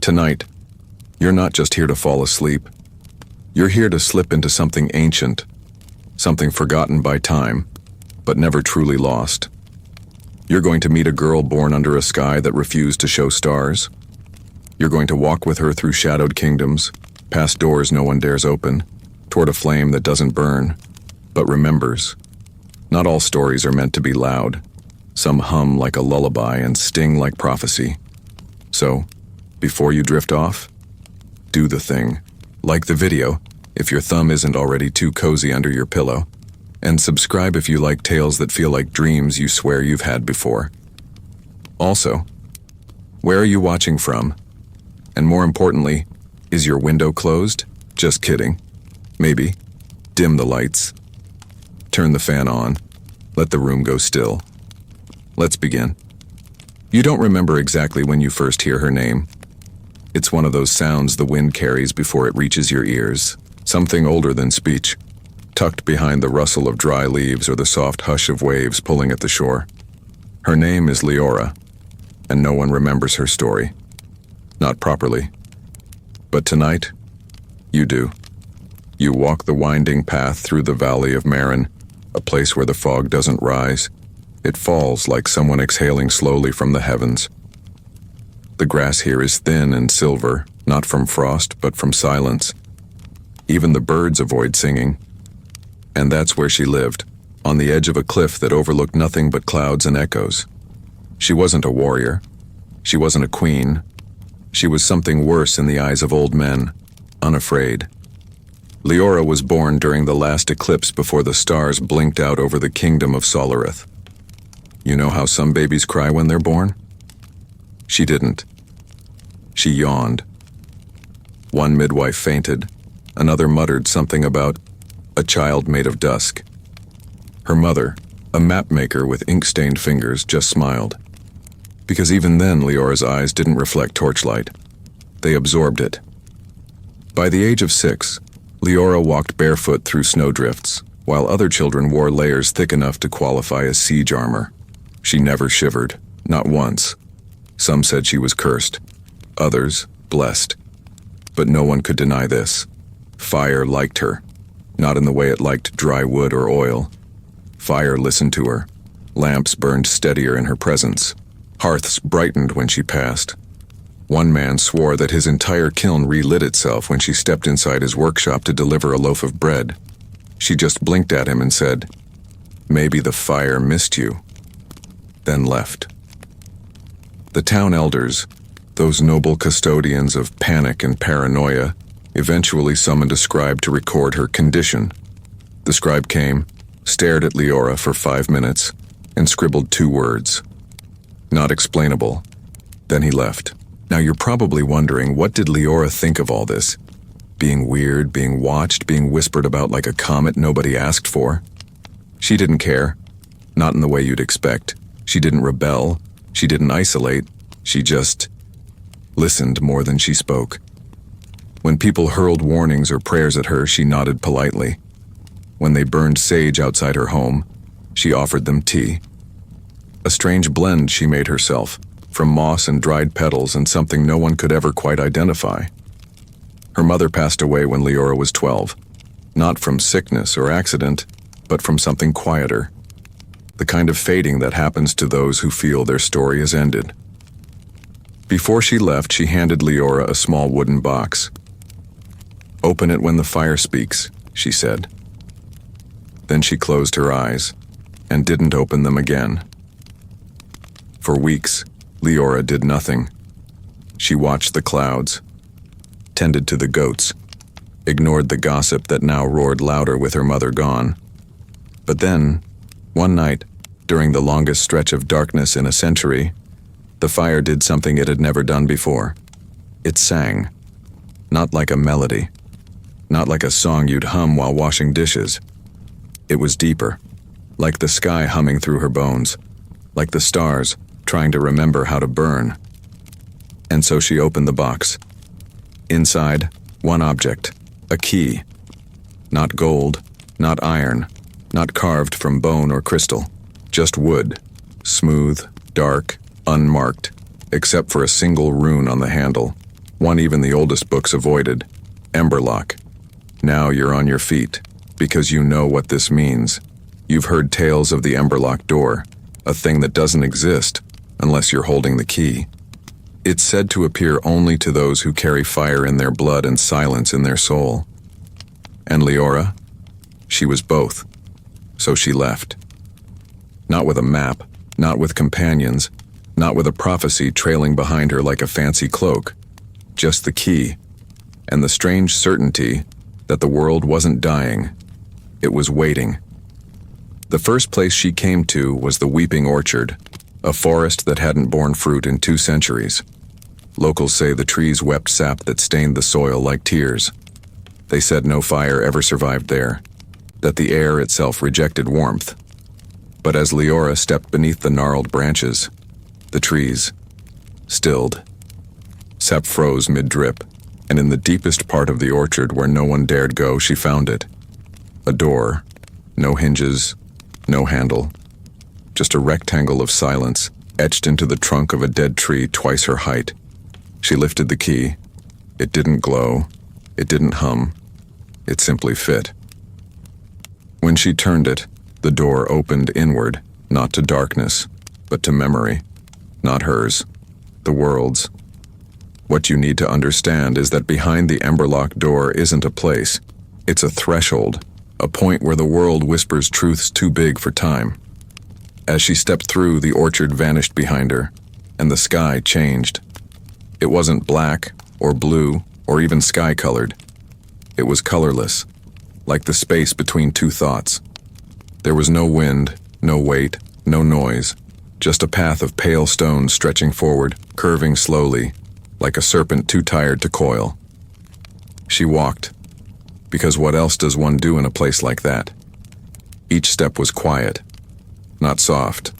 Tonight, you're not just here to fall asleep. You're here to slip into something ancient, something forgotten by time, but never truly lost. You're going to meet a girl born under a sky that refused to show stars. You're going to walk with her through shadowed kingdoms, past doors no one dares open, toward a flame that doesn't burn, but remembers. Not all stories are meant to be loud. Some hum like a lullaby and sting like prophecy. So, before you drift off, do the thing. Like the video, if your thumb isn't already too cozy under your pillow, and subscribe if you like tales that feel like dreams you swear you've had before. Also, where are you watching from? And more importantly, is your window closed? Just kidding. Maybe. Dim the lights. Turn the fan on. Let the room go still. Let's begin. You don't remember exactly when you first hear her name. It's one of those sounds the wind carries before it reaches your ears, something older than speech, tucked behind the rustle of dry leaves or the soft hush of waves pulling at the shore. Her name is Leora, and no one remembers her story. Not properly. But tonight, you do. You walk the winding path through the valley of Marin, a place where the fog doesn't rise. It falls like someone exhaling slowly from the heavens. The grass here is thin and silver, not from frost, but from silence. Even the birds avoid singing. And that's where she lived, on the edge of a cliff that overlooked nothing but clouds and echoes. She wasn't a warrior. She wasn't a queen. She was something worse in the eyes of old men, unafraid. Leora was born during the last eclipse before the stars blinked out over the kingdom of Solarith. You know how some babies cry when they're born? She didn't. She yawned. One midwife fainted. Another muttered something about a child made of dusk. Her mother, a mapmaker with ink-stained fingers, just smiled. Because even then, Leora's eyes didn't reflect torchlight. They absorbed it. By the age of 6, Leora walked barefoot through snowdrifts, while other children wore layers thick enough to qualify as siege armor. She never shivered, not once. Some said she was cursed, others blessed. But no one could deny this. Fire liked her, not in the way it liked dry wood or oil. Fire listened to her. Lamps burned steadier in her presence. Hearths brightened when she passed. One man swore that his entire kiln relit itself when she stepped inside his workshop to deliver a loaf of bread. She just blinked at him and said, "Maybe the fire missed you," then left. The town elders, those noble custodians of panic and paranoia, eventually summoned a scribe to record her condition. The scribe came, stared at Leora for 5 minutes, and scribbled 2 words. Not explainable. Then he left. Now you're probably wondering, what did Leora think of all this? Being weird, being watched, being whispered about like a comet nobody asked for? She didn't care. Not in the way you'd expect. She didn't rebel. She didn't isolate. She just listened more than she spoke. When people hurled warnings or prayers at her, she nodded politely. When they burned sage outside her home, she offered them tea. A strange blend she made herself, from moss and dried petals and something no one could ever quite identify. Her mother passed away when Leora was 12, not from sickness or accident, but from something quieter. The kind of fading that happens to those who feel their story is ended. Before she left, she handed Leora a small wooden box. "Open it when the fire speaks," she said. Then she closed her eyes and didn't open them again. For weeks, Leora did nothing. She watched the clouds, tended to the goats, ignored the gossip that now roared louder with her mother gone. But then, one night, during the longest stretch of darkness in a century, the fire did something it had never done before. It sang. Not like a melody. Not like a song you'd hum while washing dishes. It was deeper, like the sky humming through her bones, like the stars trying to remember how to burn. And so she opened the box. Inside, one object, a key. Not gold, not iron, not carved from bone or crystal, just wood, smooth, dark, unmarked, except for a single rune on the handle, One even the oldest books avoided. Emberlock. Now you're on your feet, because you know what this means. You've heard tales of the Emberlock door, a thing that doesn't exist unless you're holding the key. It's said to appear only to those who carry fire in their blood and silence in their soul. And Leora? She was both. So she left. Not with a map, not with companions, not with a prophecy trailing behind her like a fancy cloak. Just the key, and the strange certainty that the world wasn't dying. It was waiting. The first place she came to was the Weeping Orchard, a forest that hadn't borne fruit in 2 centuries. Locals say the trees wept sap that stained the soil like tears. They said no fire ever survived there, that the air itself rejected warmth. But as Leora stepped beneath the gnarled branches, the trees stilled. Sap froze mid-drip, and in the deepest part of the orchard where no one dared go, she found it. A door, no hinges, no handle, just a rectangle of silence etched into the trunk of a dead tree twice her height. She lifted the key. It didn't glow. It didn't hum. It simply fit. When she turned it, the door opened inward, not to darkness, but to memory. Not hers, the world's. What you need to understand is that behind the Emberlock door isn't a place. It's a threshold, a point where the world whispers truths too big for time. As she stepped through, the orchard vanished behind her, and the sky changed. It wasn't black, or blue, or even sky-colored. It was colorless, like the space between 2 thoughts. There was no wind, no weight, no noise, just a path of pale stone stretching forward, curving slowly, like a serpent too tired to coil. She walked, because what else does one do in a place like that? Each step was quiet, not soft,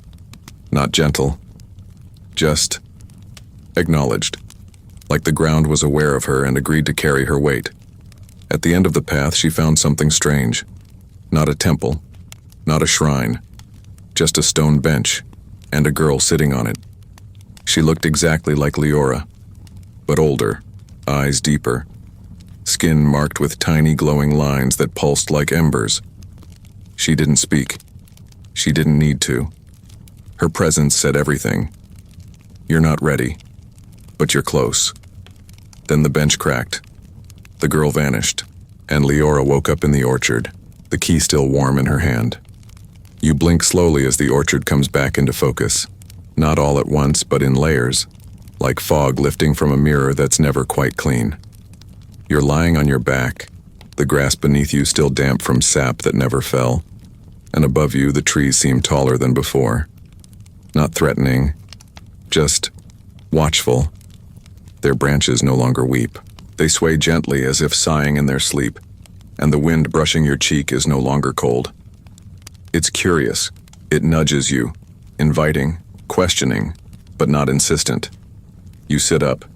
not gentle, just acknowledged, like the ground was aware of her and agreed to carry her weight. At the end of the path, she found something strange. Not a temple, not a shrine, just a stone bench, and a girl sitting on it. She looked exactly like Leora, but older, eyes deeper, skin marked with tiny glowing lines that pulsed like embers. She didn't speak. She didn't need to. Her presence said everything. You're not ready, but you're close. Then the bench cracked. The girl vanished, and Leora woke up in the orchard, the key still warm in her hand. You blink slowly as the orchard comes back into focus, not all at once but in layers, like fog lifting from a mirror that's never quite clean. You're lying on your back, the grass beneath you still damp from sap that never fell, and above you the trees seem taller than before. Not threatening, just watchful. Their branches no longer weep. They sway gently as if sighing in their sleep, and the wind brushing your cheek is no longer cold. It's curious. It nudges you, inviting, questioning, but not insistent. You sit up,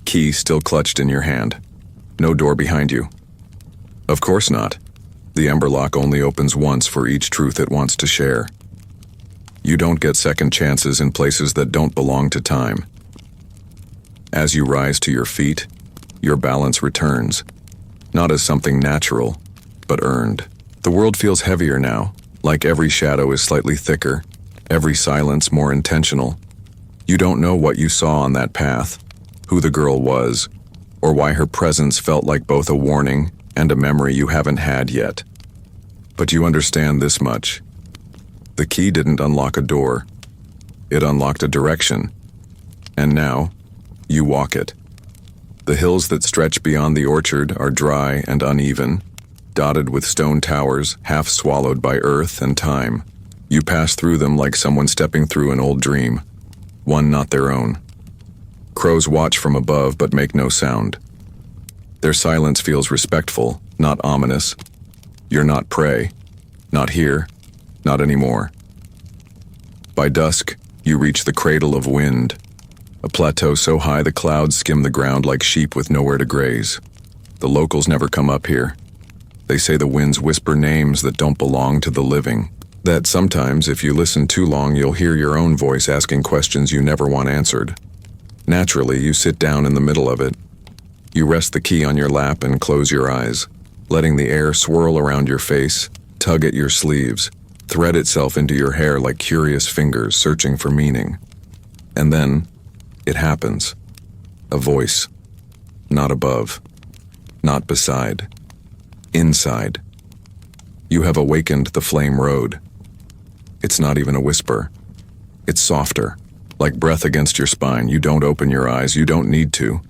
key still clutched in your hand. No door behind you. Of course not. The Emberlock only opens once for each truth it wants to share. You don't get second chances in places that don't belong to time. As you rise to your feet, your balance returns, not as something natural, but earned. The world feels heavier now, like every shadow is slightly thicker, every silence more intentional. You don't know what you saw on that path, who the girl was, or why her presence felt like both a warning and a memory you haven't had yet. But you understand this much. The key didn't unlock a door. It unlocked a direction. And now, you walk it. The hills that stretch beyond the orchard are dry and uneven, dotted with stone towers half swallowed by earth and time. You pass through them like someone stepping through an old dream, one not their own. Crows watch from above but make no sound. Their silence feels respectful, not ominous. You're not prey. Not here. Not anymore. By dusk, you reach the cradle of wind, a plateau so high the clouds skim the ground like sheep with nowhere to graze. The locals never come up here. They say the winds whisper names that don't belong to the living. That sometimes, if you listen too long, you'll hear your own voice asking questions you never want answered. Naturally, you sit down in the middle of it, You rest the key on your lap and close your eyes, letting the air swirl around your face, tug at your sleeves, thread itself into your hair like curious fingers searching for meaning. And then, it happens. A voice. Not above. Not beside. Inside. You have awakened the flame road. It's not even a whisper. It's softer, like breath against your spine. You don't open your eyes, you don't need to.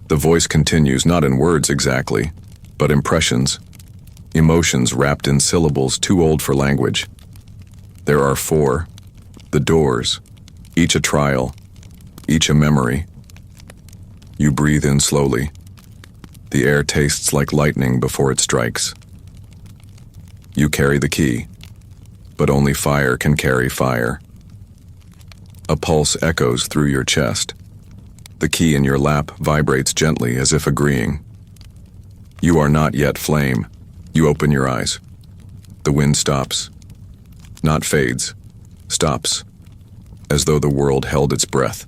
The voice continues, not in words exactly, but impressions, emotions wrapped in syllables too old for language. There are 4, the doors, each a trial, each a memory. You breathe in slowly. The air tastes like lightning before it strikes. You carry the key, but only fire can carry fire. A pulse echoes through your chest. The key in your lap vibrates gently as if agreeing. You are not yet flame. You open your eyes. The wind stops. Not fades. Stops. As though the world held its breath.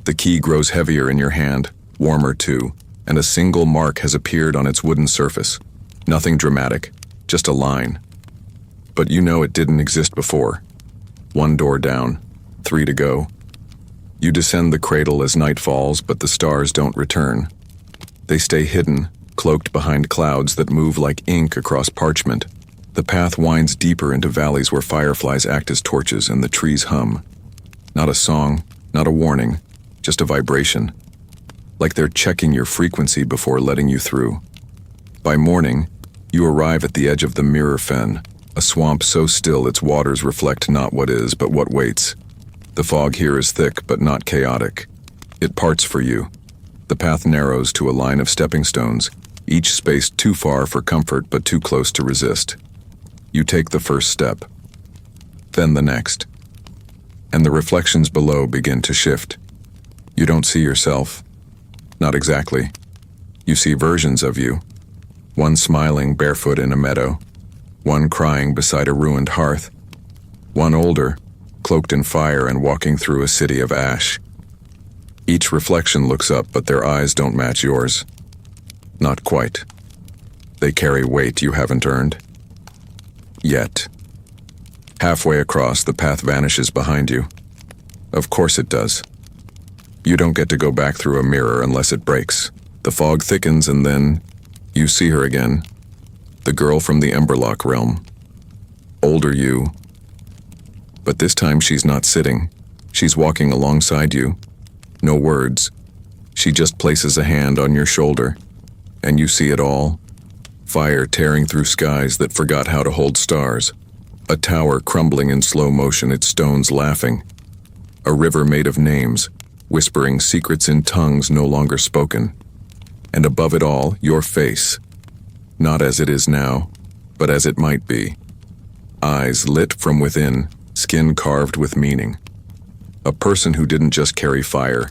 The key grows heavier in your hand, warmer too, and a single mark has appeared on its wooden surface. Nothing dramatic, just a line. But you know it didn't exist before. 1 door down, 3 to go. You descend the cradle as night falls, but the stars don't return. They stay hidden, cloaked behind clouds that move like ink across parchment. The path winds deeper into valleys where fireflies act as torches and the trees hum. Not a song, not a warning, just a vibration. Like they're checking your frequency before letting you through. By morning, you arrive at the edge of the Mirror Fen, a swamp so still its waters reflect not what is, but what waits. The fog here is thick, but not chaotic. It parts for you. The path narrows to a line of stepping stones, each spaced too far for comfort but too close to resist. You take the first step, then the next, and the reflections below begin to shift. You don't see yourself. Not exactly. You see versions of you. One smiling barefoot in a meadow, one crying beside a ruined hearth, one older, cloaked in fire and walking through a city of ash. Each reflection looks up, but their eyes don't match yours. Not quite. They carry weight you haven't earned. Yet. Halfway across, the path vanishes behind you. Of course it does. You don't get to go back through a mirror unless it breaks. The fog thickens and then you see her again. The girl from the Emberlock realm. Older you. But this time she's not sitting. She's walking alongside you. No words. She just places a hand on your shoulder. And you see it all. Fire tearing through skies that forgot how to hold stars. A tower crumbling in slow motion, its stones laughing. A river made of names, whispering secrets in tongues no longer spoken. And above it all, your face. Not as it is now, but as it might be. Eyes lit from within, skin carved with meaning. A person who didn't just carry fire,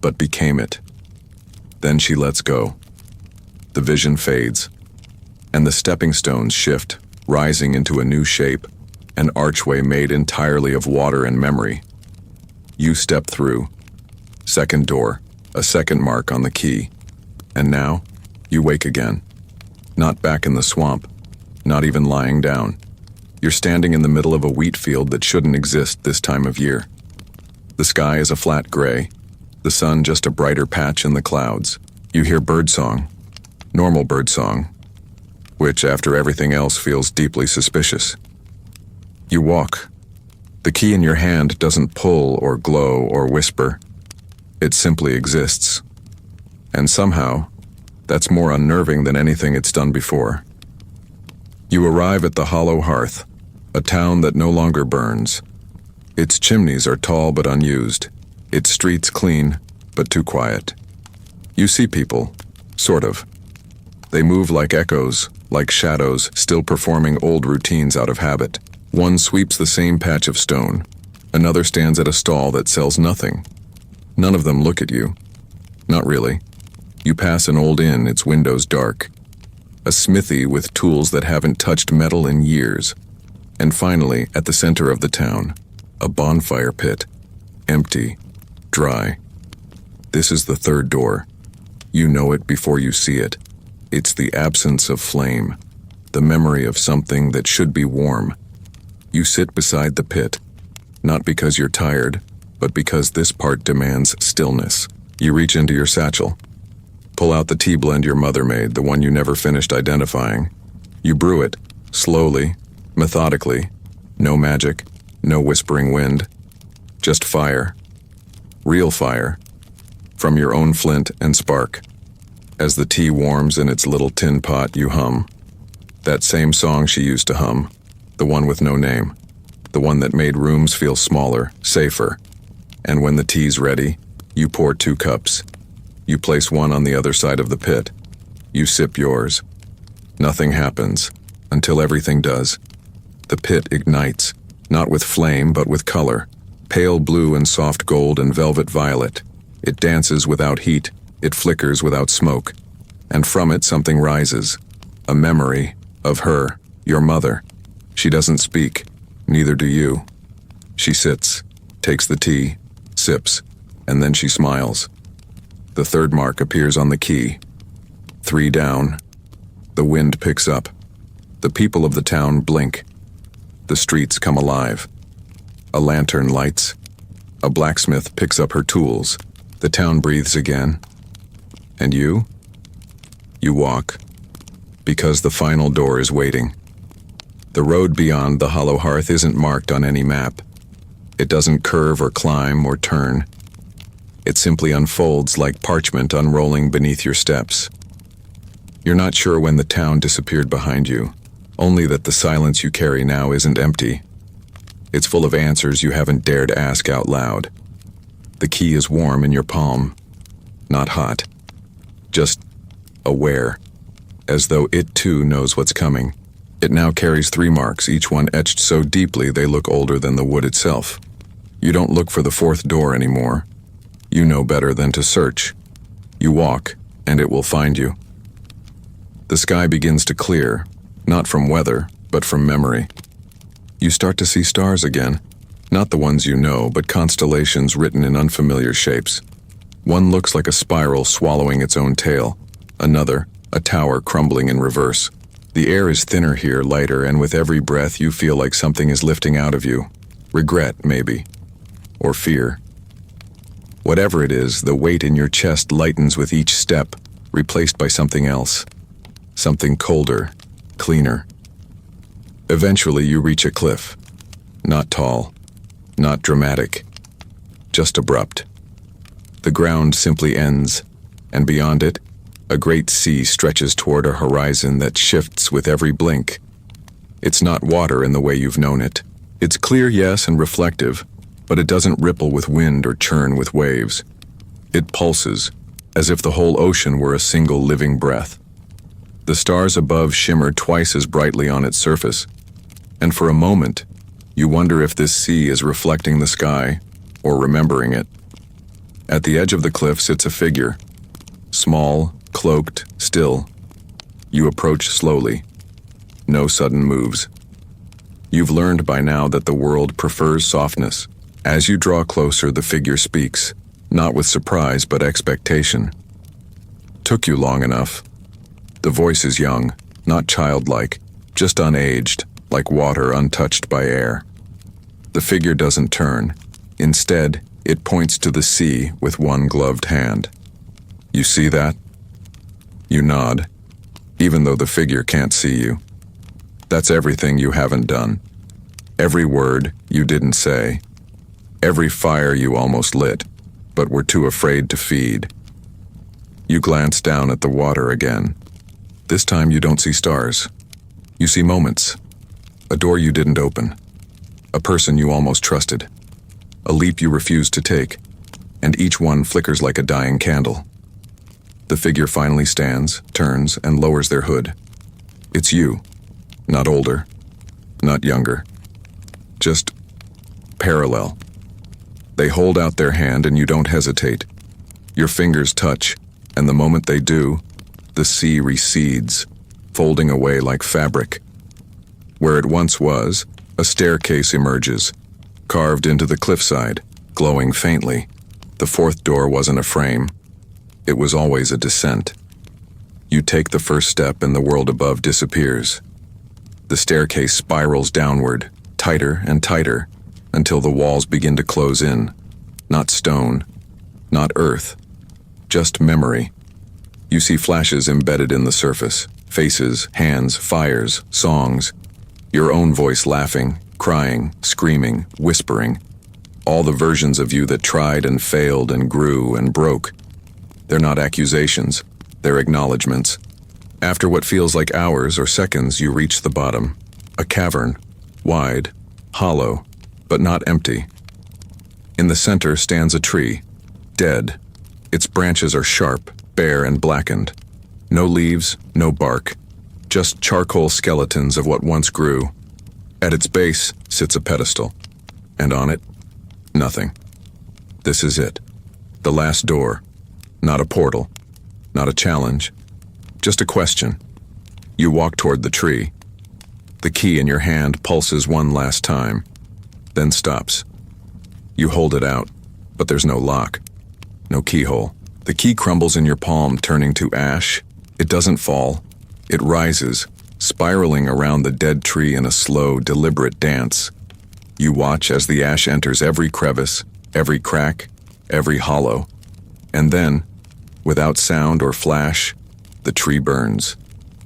but became it. Then she lets go. The vision fades, and the stepping stones shift, rising into a new shape, an archway made entirely of water and memory. You step through. Second door, a second mark on the key. And now, you wake again. Not back in the swamp, not even lying down. You're standing in the middle of a wheat field that shouldn't exist this time of year. The sky is a flat gray, the sun just a brighter patch in the clouds. You hear birdsong, normal birdsong, which after everything else feels deeply suspicious. You walk. The key in your hand doesn't pull or glow or whisper. It simply exists. And somehow, that's more unnerving than anything it's done before. You arrive at the Hollow Hearth, a town that no longer burns. Its chimneys are tall but unused, its streets clean but too quiet. You see people, sort of. They move like echoes, like shadows, still performing old routines out of habit. One sweeps the same patch of stone. Another stands at a stall that sells nothing. None of them look at you. Not really. You pass an old inn, its windows dark. A smithy with tools that haven't touched metal in years. And finally, at the center of the town, a bonfire pit. Empty. Dry. This is the third door. You know it before you see it. It's the absence of flame, the memory of something that should be warm. You sit beside the pit, not because you're tired, but because this part demands stillness. You reach into your satchel, pull out the tea blend your mother made, the one you never finished identifying. You brew it, slowly, methodically. No magic, no whispering wind, just fire. Real fire, from your own flint and spark. As the tea warms in its little tin pot, you hum. That same song she used to hum, the one with no name, the one that made rooms feel smaller, safer. And when the tea's ready, you pour 2 cups. You place one on the other side of the pit. You sip yours. Nothing happens, until everything does. The pit ignites, not with flame but with color, pale blue and soft gold and velvet violet. It dances without heat, it flickers without smoke. And from it something rises, a memory of her, your mother. She doesn't speak, neither do you. She sits, takes the tea, sips, and then she smiles. The 3rd mark appears on the key. 3 down. The wind picks up. The people of the town blink. The streets come alive. A lantern lights. A blacksmith picks up her tools. The town breathes again. And you? You walk. Because the final door is waiting. The road beyond the hollow hearth isn't marked on any map. It doesn't curve or climb or turn. It simply unfolds like parchment unrolling beneath your steps. You're not sure when the town disappeared behind you, only that the silence you carry now isn't empty. It's full of answers you haven't dared ask out loud. The key is warm in your palm, not hot, just aware, as though it too knows what's coming. It now carries 3 marks, each one etched so deeply they look older than the wood itself. You don't look for the 4th door anymore. You know better than to search. You walk, and it will find you. The sky begins to clear, not from weather, but from memory. You start to see stars again, not the ones you know, but constellations written in unfamiliar shapes. One looks like a spiral swallowing its own tail, another, a tower crumbling in reverse. The air is thinner here, lighter, and with every breath you feel like something is lifting out of you. Regret, maybe. Or fear. Whatever it is, the weight in your chest lightens with each step, replaced by something else. Something colder, cleaner. Eventually you reach a cliff. Not tall, not dramatic, just abrupt. The ground simply ends, and beyond it, a great sea stretches toward a horizon that shifts with every blink. It's not water in the way you've known it. It's clear, yes, and reflective, but it doesn't ripple with wind or churn with waves. It pulses, as if the whole ocean were a single living breath. The stars above shimmer twice as brightly on its surface, and for a moment, you wonder if this sea is reflecting the sky or remembering it. At the edge of the cliff sits a figure, small, cloaked, still. You approach slowly. No sudden moves. You've learned by now that the world prefers softness. As you draw closer, the figure speaks, not with surprise but expectation. Took you long enough. The voice is young, not childlike, just unaged, like water untouched by air. The figure doesn't turn. Instead, it points to the sea with one gloved hand. You see that? You nod, even though the figure can't see you. That's everything you haven't done. Every word you didn't say. Every fire you almost lit, but were too afraid to feed. You glance down at the water again. This time you don't see stars. You see moments. A door you didn't open. A person you almost trusted. A leap you refused to take. And each one flickers like a dying candle. The figure finally stands, turns, and lowers their hood. It's you. Not older. Not younger. Just parallel. They hold out their hand and you don't hesitate. Your fingers touch, and the moment they do, the sea recedes, folding away like fabric. Where it once was, a staircase emerges, carved into the cliffside, glowing faintly. The 4th door wasn't a frame. It was always a descent. You take the first step and the world above disappears. The staircase spirals downward, tighter and tighter, until the walls begin to close in. Not stone, not earth, just memory. You see flashes embedded in the surface, faces, hands, fires, songs, your own voice laughing, crying, screaming, whispering, all the versions of you that tried and failed and grew and broke. They're not accusations, they're acknowledgments. After what feels like hours or seconds, you reach the bottom, a cavern, wide, hollow, but not empty. In the center stands a tree, dead. Its branches are sharp, bare and blackened. No leaves, no bark, just charcoal skeletons of what once grew. At its base sits a pedestal, and on it, nothing. This is it, the last door, not a portal, not a challenge, just a question. You walk toward the tree. The key in your hand pulses one last time, then stops. You hold it out, but there's no lock, no keyhole. The key crumbles in your palm, turning to ash. It doesn't fall. It rises, spiraling around the dead tree in a slow, deliberate dance. You watch as the ash enters every crevice, every crack, every hollow. And then, without sound or flash, the tree burns.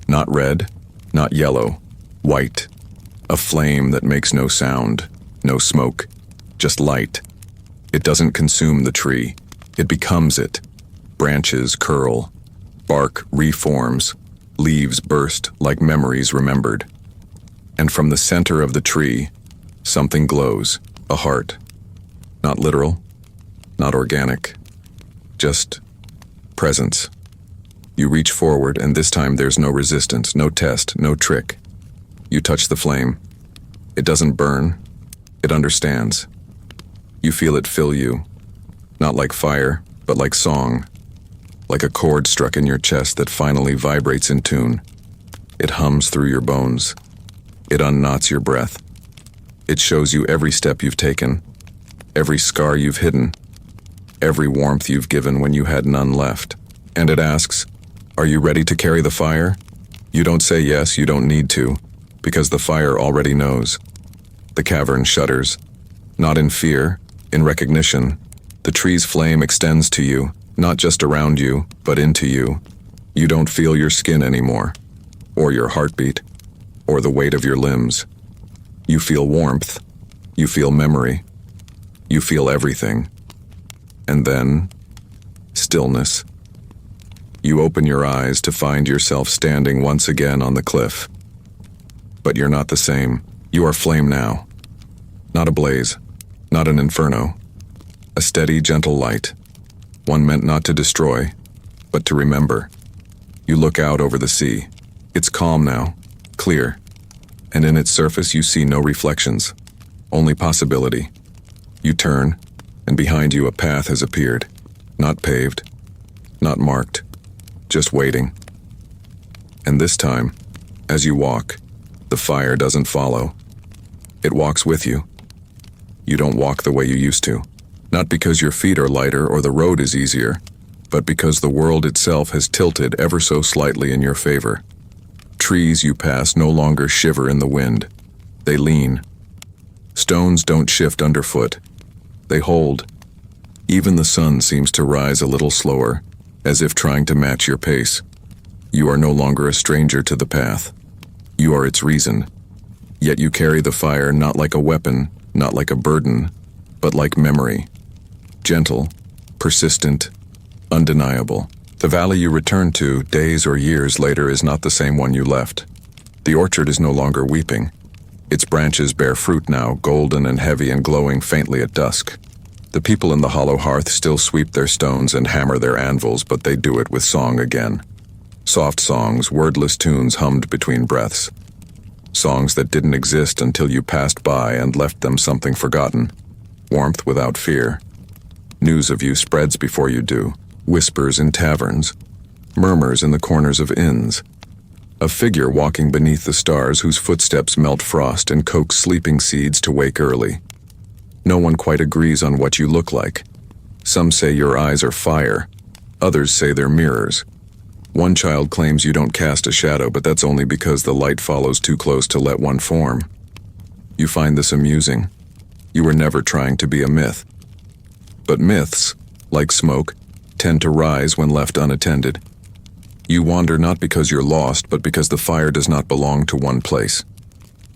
Not red, not yellow, white. A flame that makes no sound, no smoke, just light. It doesn't consume the tree. It becomes it. Branches curl, bark reforms, leaves burst like memories remembered. And from the center of the tree, something glows, a heart. Not literal, not organic, just presence. You reach forward, and this time there's no resistance, no test, no trick. You touch the flame. It doesn't burn, it understands. You feel it fill you, not like fire, but like song. Like a chord struck in your chest that finally vibrates in tune. It hums through your bones. It unknots your breath. It shows you every step you've taken, every scar you've hidden, every warmth you've given when you had none left. And it asks, are you ready to carry the fire? You don't say yes, you don't need to, because the fire already knows. The cavern shudders, not in fear, in recognition. The tree's flame extends to you, not just around you, but into you. You don't feel your skin anymore, or your heartbeat, or the weight of your limbs. You feel warmth. You feel memory. You feel everything. And then, stillness. You open your eyes to find yourself standing once again on the cliff. But you're not the same. You are flame now. Not a blaze, not an inferno. A steady, gentle light. One meant not to destroy, but to remember. You look out over the sea. It's calm now, clear. And in its surface you see no reflections, only possibility. You turn, and behind you a path has appeared. Not paved, not marked, just waiting. And this time, as you walk, the fire doesn't follow. It walks with you. You don't walk the way you used to. Not because your feet are lighter or the road is easier, but because the world itself has tilted ever so slightly in your favor. Trees you pass no longer shiver in the wind. They lean. Stones don't shift underfoot. They hold. Even the sun seems to rise a little slower, as if trying to match your pace. You are no longer a stranger to the path. You are its reason. Yet you carry the fire not like a weapon, not like a burden, but like memory. Gentle, persistent, undeniable. The valley you return to days or years later is not the same one you left. The orchard is no longer weeping. Its branches bear fruit now, golden and heavy and glowing faintly at dusk. The people in the hollow hearth still sweep their stones and hammer their anvils, but they do it with song again. Soft songs, wordless tunes hummed between breaths. Songs that didn't exist until you passed by and left them something forgotten. Warmth without fear. News of you spreads before you do. Whispers in taverns. Murmurs in the corners of inns. A figure walking beneath the stars whose footsteps melt frost and coax sleeping seeds to wake early. No one quite agrees on what you look like. Some say your eyes are fire. Others say they're mirrors. One child claims you don't cast a shadow, but that's only because the light follows too close to let one form. You find this amusing. You were never trying to be a myth. But myths, like smoke, tend to rise when left unattended. You wander not because you're lost, but because the fire does not belong to one place.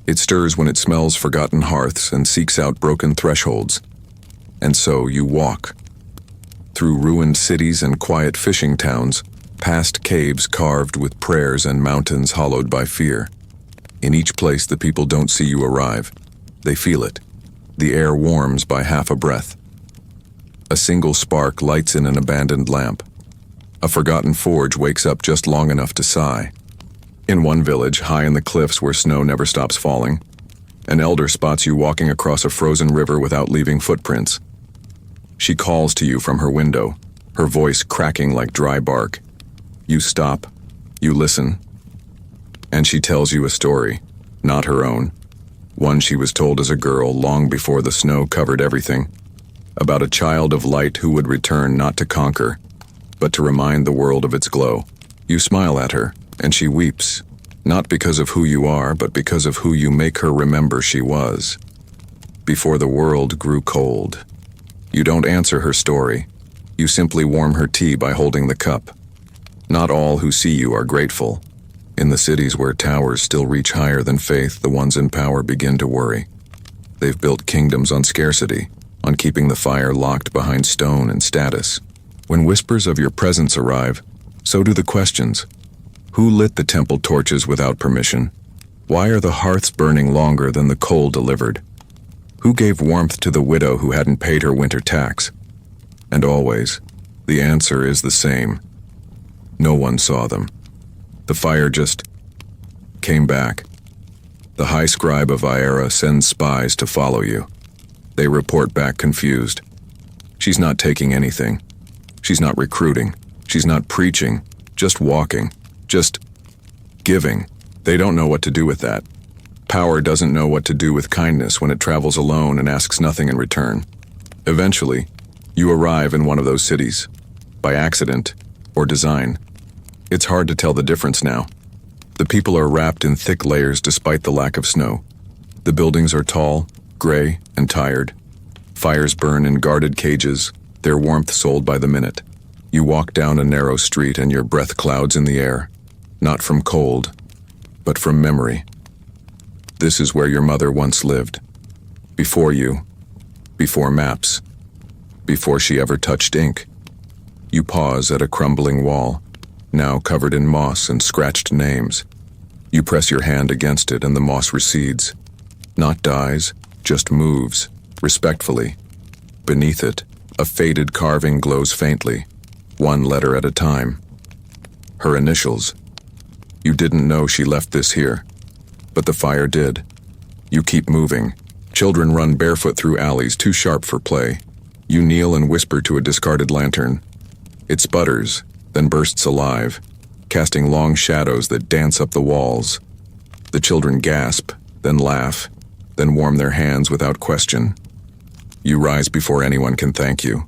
It stirs when it smells forgotten hearths and seeks out broken thresholds. And so you walk. Through ruined cities and quiet fishing towns, past caves carved with prayers and mountains hollowed by fear. In each place the people don't see you arrive. They feel it. The air warms by half a breath. A single spark lights in an abandoned lamp. A forgotten forge wakes up just long enough to sigh. In one village, high in the cliffs where snow never stops falling, an elder spots you walking across a frozen river without leaving footprints. She calls to you from her window, her voice cracking like dry bark. You stop, you listen, and she tells you a story, not her own, one she was told as a girl long before the snow covered everything, about a child of light who would return not to conquer, but to remind the world of its glow. You smile at her, and she weeps, not because of who you are, but because of who you make her remember she was. Before the world grew cold. You don't answer her story. You simply warm her tea by holding the cup. Not all who see you are grateful. In the cities where towers still reach higher than faith, the ones in power begin to worry. They've built kingdoms on scarcity, on keeping the fire locked behind stone and status. When whispers of your presence arrive, so do the questions. Who lit the temple torches without permission? Why are the hearths burning longer than the coal delivered? Who gave warmth to the widow who hadn't paid her winter tax? And always, the answer is the same. No one saw them. The fire just came back. The high scribe of Iera sends spies to follow you. They report back confused. She's not taking anything. She's not recruiting. She's not preaching. Just walking. Just giving. They don't know what to do with that. Power doesn't know what to do with kindness when it travels alone and asks nothing in return. Eventually, you arrive in one of those cities, by accident or design. It's hard to tell the difference now. The people are wrapped in thick layers despite the lack of snow. The buildings are tall, gray, and tired. Fires burn in guarded cages, their warmth sold by the minute. You walk down a narrow street and your breath clouds in the air, not from cold, but from memory. This is where your mother once lived. Before you, before maps, before she ever touched ink. You pause at a crumbling wall, now covered in moss and scratched names. You press your hand against it and the moss recedes. Not dies, just moves, respectfully. Beneath it, a faded carving glows faintly, one letter at a time. Her initials. You didn't know she left this here, but the fire did. You keep moving. Children run barefoot through alleys too sharp for play. You kneel and whisper to a discarded lantern. It sputters, then bursts alive, casting long shadows that dance up the walls. The children gasp, then laugh, then warm their hands without question. You rise before anyone can thank you.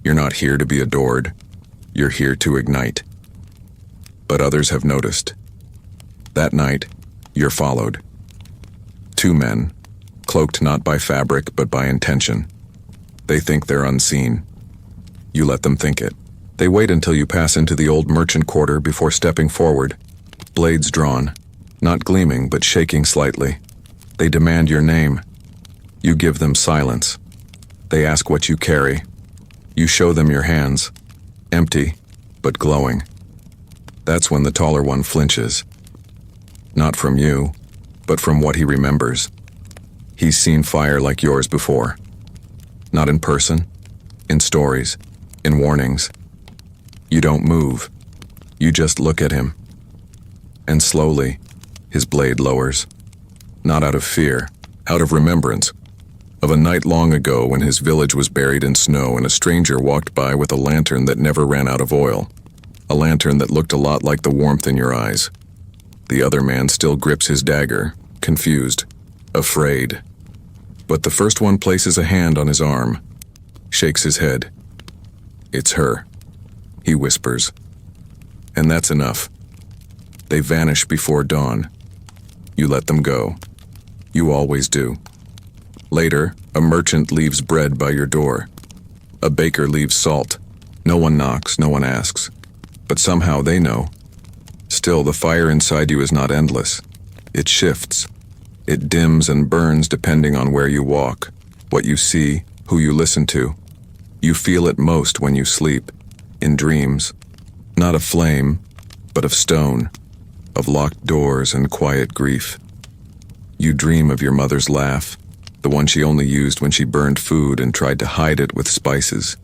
You're not here to be adored. You're here to ignite. But others have noticed. That night, you're followed. Two men, cloaked not by fabric but by intention. They think they're unseen. You let them think it. They wait until you pass into the old merchant quarter before stepping forward, blades drawn, not gleaming but shaking slightly. They demand your name. You give them silence. They ask what you carry. You show them your hands, empty but glowing. That's when the taller one flinches. Not from you, but from what he remembers. He's seen fire like yours before. Not in person, in stories, in warnings. You don't move. You just look at him. And slowly, his blade lowers. Not out of fear, out of remembrance. Of a night long ago when his village was buried in snow and a stranger walked by with a lantern that never ran out of oil. A lantern that looked a lot like the warmth in your eyes. The other man still grips his dagger, confused, afraid. But the first one places a hand on his arm, shakes his head. It's her. he whispers. And that's enough. They vanish before dawn. You let them go. You always do. Later, a merchant leaves bread by your door. A baker leaves salt. No one knocks, no one asks. But somehow they know. Still, the fire inside you is not endless. It shifts. It dims and burns depending on where you walk, what you see, who you listen to. You feel it most when you sleep, in dreams. Not of flame, but of stone, of locked doors and quiet grief. You dream of your mother's laugh, the one she only used when she burned food and tried to hide it with spices.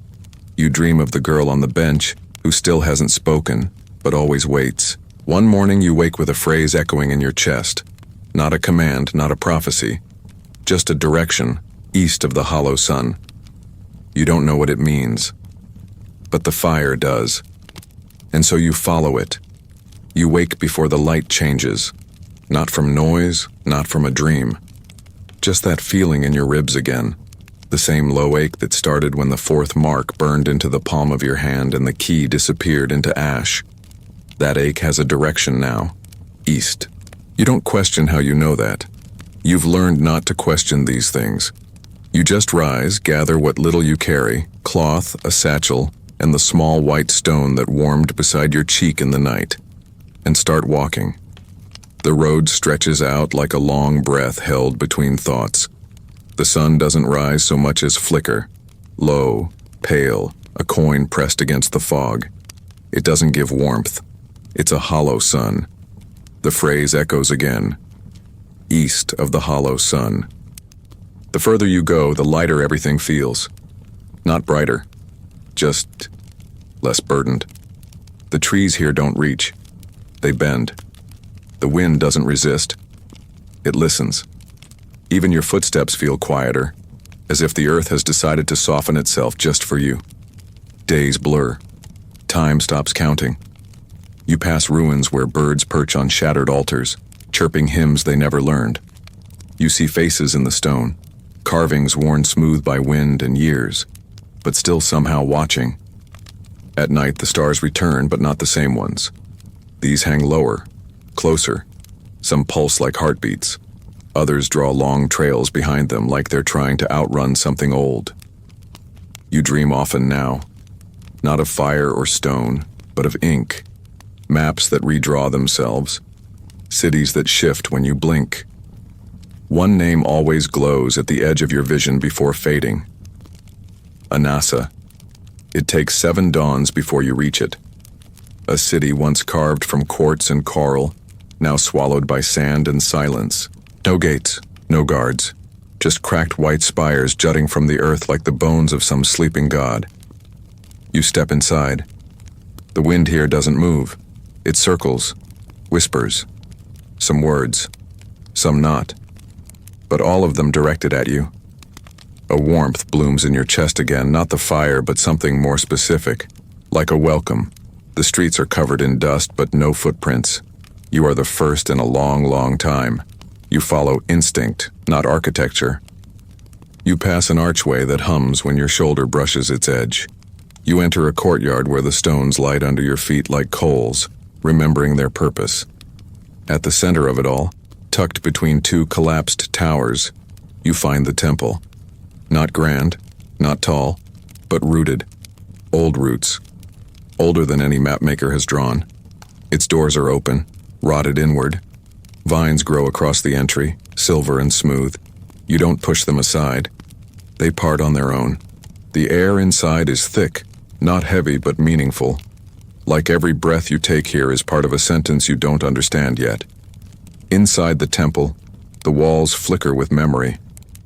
You dream of the girl on the bench who still hasn't spoken, but always waits. One morning you wake with a phrase echoing in your chest. Not a command, not a prophecy. Just a direction, east of the hollow sun. You don't know what it means. But the fire does. And so you follow it. You wake before the light changes. Not from noise, not from a dream. Just that feeling in your ribs again. The same low ache that started when the fourth mark burned into the palm of your hand and the key disappeared into ash. That ache has a direction now. East. You don't question how you know that. You've learned not to question these things. You just rise, gather what little you carry, cloth, a satchel, and the small white stone that warmed beside your cheek in the night, and start walking. The road stretches out like a long breath held between thoughts. The sun doesn't rise so much as flicker, low, pale, a coin pressed against the fog. It doesn't give warmth. It's a hollow sun. The phrase echoes again. East of the hollow sun. The further you go, the lighter everything feels. Not brighter, just less burdened. The trees here don't reach. They bend. The wind doesn't resist. It listens. Even your footsteps feel quieter, as if the earth has decided to soften itself just for you. Days blur. Time stops counting. You pass ruins where birds perch on shattered altars, chirping hymns they never learned. You see faces in the stone, carvings worn smooth by wind and years, but still somehow watching. At night the stars return, but not the same ones. These hang lower, closer. Some pulse like heartbeats. Others draw long trails behind them like they're trying to outrun something old. You dream often now, not of fire or stone, but of ink. Maps that redraw themselves. Cities that shift when you blink. One name always glows at the edge of your vision before fading. Anasa. It takes 7 dawns before you reach it. A city once carved from quartz and coral, now swallowed by sand and silence. No gates, no guards, just cracked white spires jutting from the earth like the bones of some sleeping god. You step inside. The wind here doesn't move. It circles, whispers, some words, some not, but all of them directed at you. A warmth blooms in your chest again, not the fire, but something more specific, like a welcome. The streets are covered in dust, but no footprints. You are the first in a long, long time. You follow instinct, not architecture. You pass an archway that hums when your shoulder brushes its edge. You enter a courtyard where the stones light under your feet like coals, remembering their purpose. At the center of it all, tucked between 2 collapsed towers, you find the temple. Not grand, not tall, but rooted. Old roots. Older than any mapmaker has drawn. Its doors are open, rotted inward. Vines grow across the entry, silver and smooth. You don't push them aside. They part on their own. The air inside is thick, not heavy but meaningful. Like every breath you take here is part of a sentence you don't understand yet. Inside the temple, the walls flicker with memory.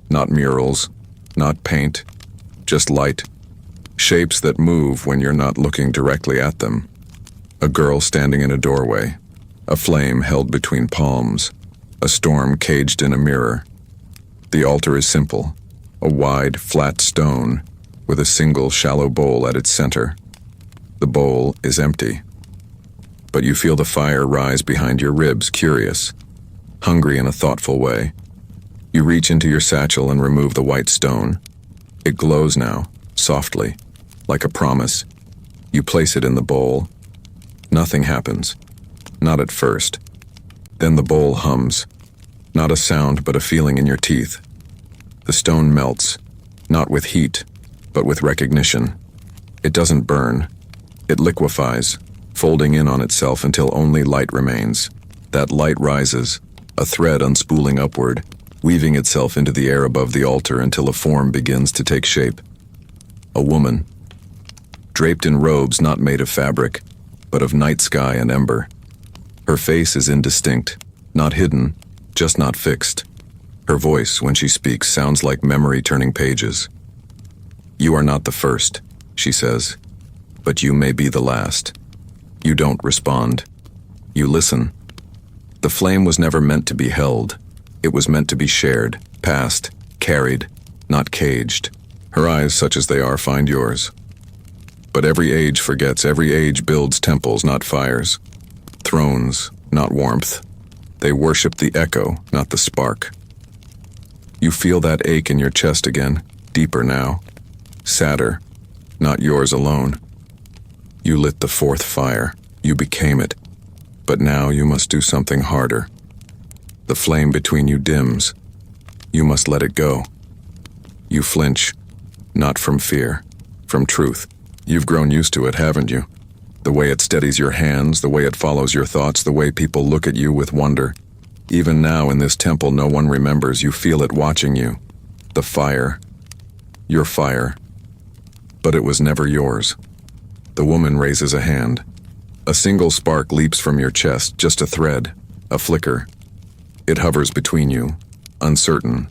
Not murals, not paint, just light. Shapes that move when you're not looking directly at them. A girl standing in a doorway. A flame held between palms. A storm caged in a mirror. The altar is simple. A wide, flat stone with a single shallow bowl at its center. The bowl is empty. But you feel the fire rise behind your ribs, curious, hungry in a thoughtful way. You reach into your satchel and remove the white stone. It glows now, softly, like a promise. You place it in the bowl. Nothing happens. Not at first. Then the bowl hums. Not a sound, but a feeling in your teeth. The stone melts, not with heat, but with recognition. It doesn't burn. It liquefies, folding in on itself until only light remains. That light rises, a thread unspooling upward, weaving itself into the air above the altar until a form begins to take shape. A woman, draped in robes not made of fabric, but of night sky and ember. Her face is indistinct, not hidden, just not fixed. Her voice, when she speaks, sounds like memory turning pages. "You are not the first," she says, "but you may be the last." You don't respond. You listen. The flame was never meant to be held. It was meant to be shared, passed, carried, not caged. Her eyes, such as they are, find yours. But every age forgets. Every age builds temples, not fires. Thrones, not warmth. They worship the echo, not the spark. You feel that ache in your chest again, deeper now. Sadder, not yours alone. You lit the fourth fire. You became it. But now you must do something harder. The flame between you dims. You must let it go. You flinch, not from fear, from truth. You've grown used to it, haven't you? The way it steadies your hands, the way it follows your thoughts, the way people look at you with wonder. Even now in this temple no one remembers. You feel it watching you. The fire. Your fire. But it was never yours. The woman raises a hand. A single spark leaps from your chest, just a thread, a flicker. It hovers between you, uncertain.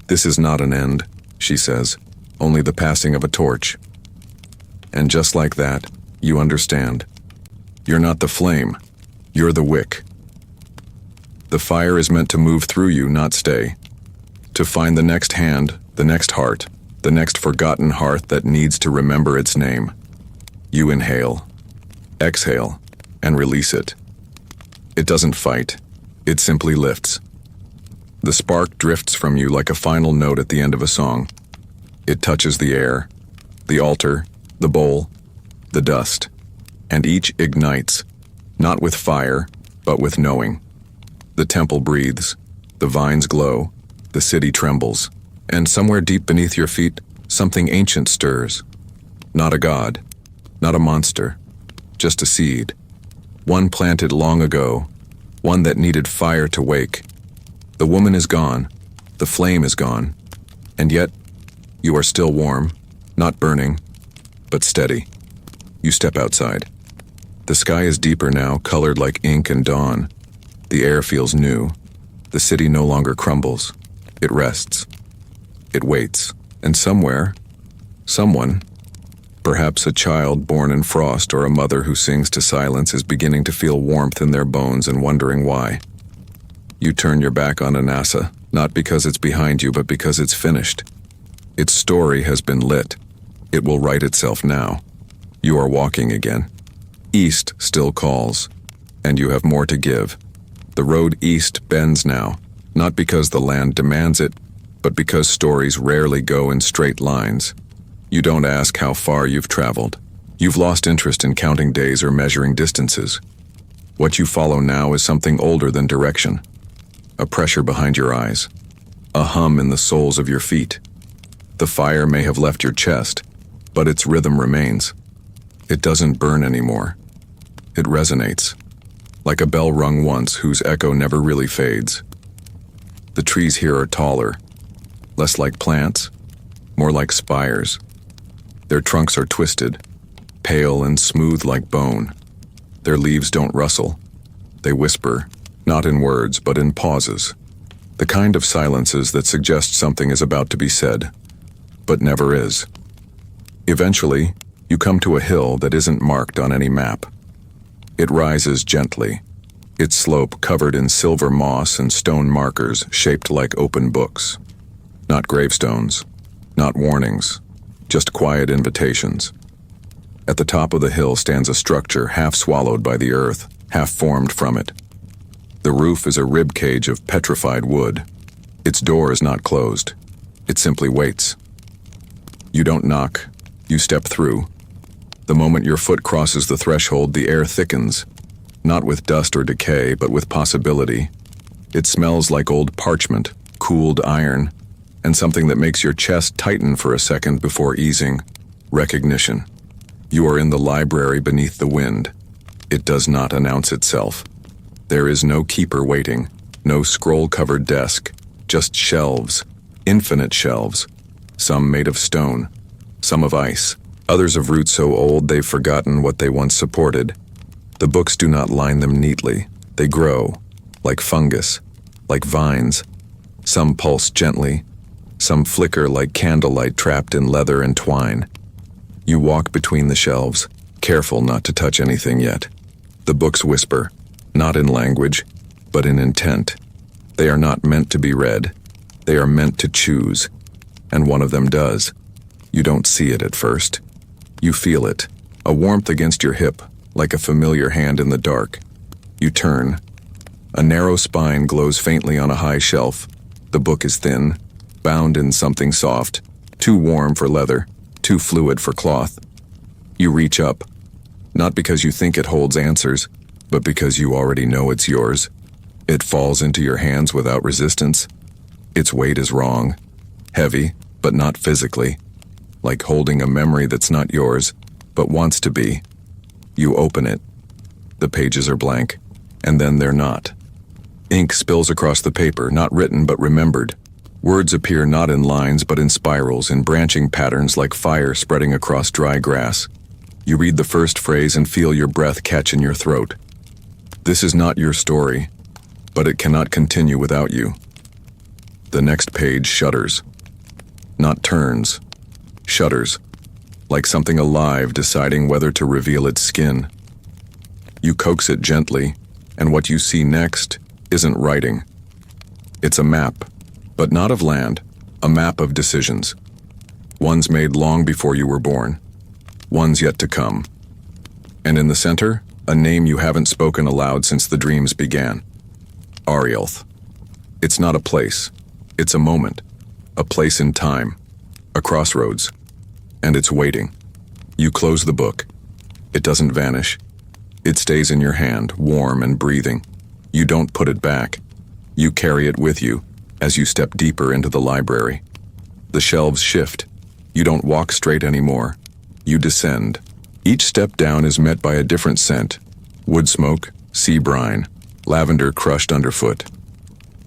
"This is not an end," she says, "only the passing of a torch." And just like that, you understand. You're not the flame. You're the wick. The fire is meant to move through you, not stay. To find the next hand, the next heart, the next forgotten heart that needs to remember its name. You inhale, exhale, and release it. It doesn't fight. It simply lifts. The spark drifts from you like a final note at the end of a song. It touches the air, the altar, the bowl, the dust, and each ignites, not with fire, but with knowing. The temple breathes, the vines glow, the city trembles, and somewhere deep beneath your feet, something ancient stirs. Not a god, not a monster, just a seed. One planted long ago, one that needed fire to wake. The woman is gone, the flame is gone, and yet you are still warm, not burning, but steady. You step outside. The sky is deeper now, colored like ink and dawn. The air feels new. The city no longer crumbles. It rests. It waits. And somewhere, someone, perhaps a child born in frost or a mother who sings to silence, is beginning to feel warmth in their bones and wondering why. You turn your back on Anasa, not because it's behind you, but because it's finished. Its story has been lit. It will write itself now. You are walking again. East still calls, and you have more to give. The road east bends now, not because the land demands it, but because stories rarely go in straight lines. You don't ask how far you've traveled. You've lost interest in counting days or measuring distances. What you follow now is something older than direction. A pressure behind your eyes. A hum in the soles of your feet. The fire may have left your chest, but its rhythm remains. It doesn't burn anymore. It resonates, like a bell rung once whose echo never really fades. The trees here are taller, less like plants, more like spires. Their trunks are twisted, pale and smooth like bone. Their leaves don't rustle. They whisper, not in words, but in pauses. The kind of silences that suggest something is about to be said, but never is. Eventually, you come to a hill that isn't marked on any map. It rises gently, its slope covered in silver moss and stone markers shaped like open books. Not gravestones, not warnings, just quiet invitations. At the top of the hill stands a structure half swallowed by the earth, half formed from it. The roof is a rib cage of petrified wood. Its door is not closed. It simply waits. You don't knock. You step through. The moment your foot crosses the threshold, the air thickens, not with dust or decay, but with possibility. It smells like old parchment, cooled iron, and something that makes your chest tighten for a second before easing. Recognition. You are in the library beneath the wind. It does not announce itself. There is no keeper waiting, no scroll-covered desk, just shelves, infinite shelves, some made of stone, some of ice, others of roots so old they've forgotten what they once supported. The books do not line them neatly. They grow, like fungus, like vines. Some pulse gently, some flicker like candlelight trapped in leather and twine. You walk between the shelves, careful not to touch anything yet. The books whisper, not in language, but in intent. They are not meant to be read. They are meant to choose. And one of them does. You don't see it at first. You feel it, a warmth against your hip, like a familiar hand in the dark. You turn. A narrow spine glows faintly on a high shelf. The book is thin, bound in something soft, too warm for leather, too fluid for cloth. You reach up, not because you think it holds answers, but because you already know it's yours. It falls into your hands without resistance. Its weight is wrong, heavy, but not physically, like holding a memory that's not yours, but wants to be. You open it. The pages are blank, and then they're not. Ink spills across the paper, not written but remembered. Words appear not in lines but in spirals, in branching patterns like fire spreading across dry grass. You read the first phrase and feel your breath catch in your throat. This is not your story, but it cannot continue without you. The next page shudders. Not turns. Shudders. Like something alive deciding whether to reveal its skin. You coax it gently, and what you see next isn't writing. It's a map, but not of land, a map of decisions. Ones made long before you were born, ones yet to come. And in the center, a name you haven't spoken aloud since the dreams began. Arielth. It's not a place, it's a moment, a place in time, a crossroads, and it's waiting. You close the book. It doesn't vanish. It stays in your hand, warm and breathing. You don't put it back. You carry it with you as you step deeper into the library. The shelves shift. You don't walk straight anymore. You descend. Each step down is met by a different scent. Wood smoke, sea brine, lavender crushed underfoot.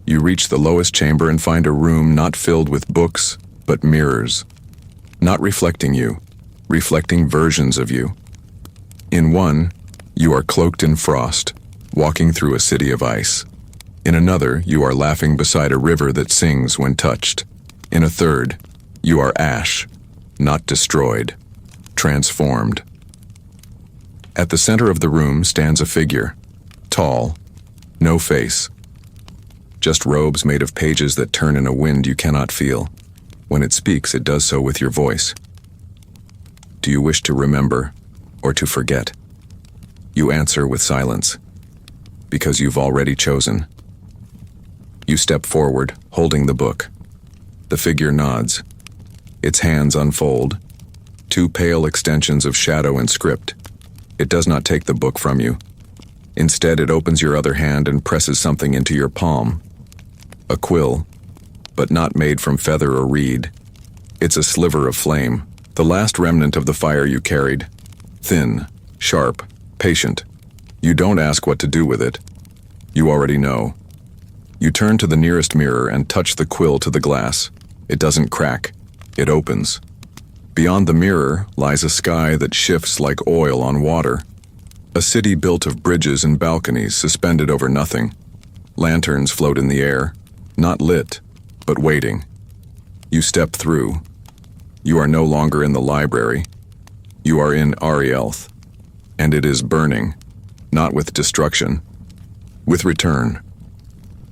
You reach the lowest chamber and find a room not filled with books, but mirrors. Not reflecting you, reflecting versions of you. In one, you are cloaked in frost, walking through a city of ice. In another, you are laughing beside a river that sings when touched. In a third, you are ash, not destroyed, transformed. At the center of the room stands a figure, tall, no face. Just robes made of pages that turn in a wind you cannot feel. When it speaks, it does so with your voice. Do you wish to remember or to forget? You answer with silence, because you've already chosen. You step forward, holding the book. The figure nods. Its hands unfold, two pale extensions of shadow and script. It does not take the book from you. Instead, it opens your other hand and presses something into your palm. A quill, but not made from feather or reed. It's a sliver of flame, the last remnant of the fire you carried. Thin, sharp, patient. You don't ask what to do with it. You already know. You turn to the nearest mirror and touch the quill to the glass. It doesn't crack. It opens. Beyond the mirror lies a sky that shifts like oil on water. A city built of bridges and balconies suspended over nothing. Lanterns float in the air, not lit, but waiting. You step through. You are no longer in the library. You are in Arielth, and it is burning, not with destruction, with return.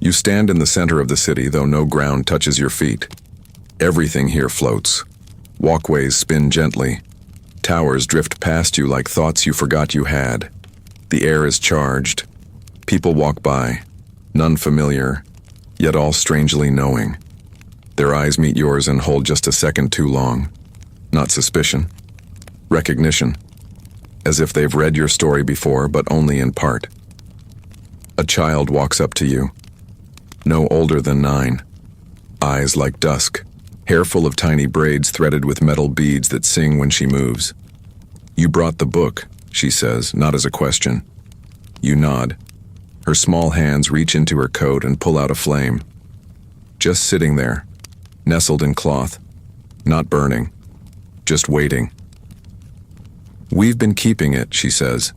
You stand in the center of the city, though no ground touches your feet. Everything here floats. Walkways spin gently. Towers drift past you like thoughts you forgot you had. The air is charged. People walk by, none familiar, yet all strangely knowing. Their eyes meet yours and hold just a second too long. Not suspicion. Recognition. as if they've read your story before, but only in part. A child walks up to you, no older than 9, eyes like dusk, hair full of tiny braids threaded with metal beads that sing when she moves. "You brought the book," she says, not as a question. You nod. Her small hands reach into her coat and pull out a flame. Just sitting there, nestled in cloth, not burning, just waiting. "We've been keeping it," she says,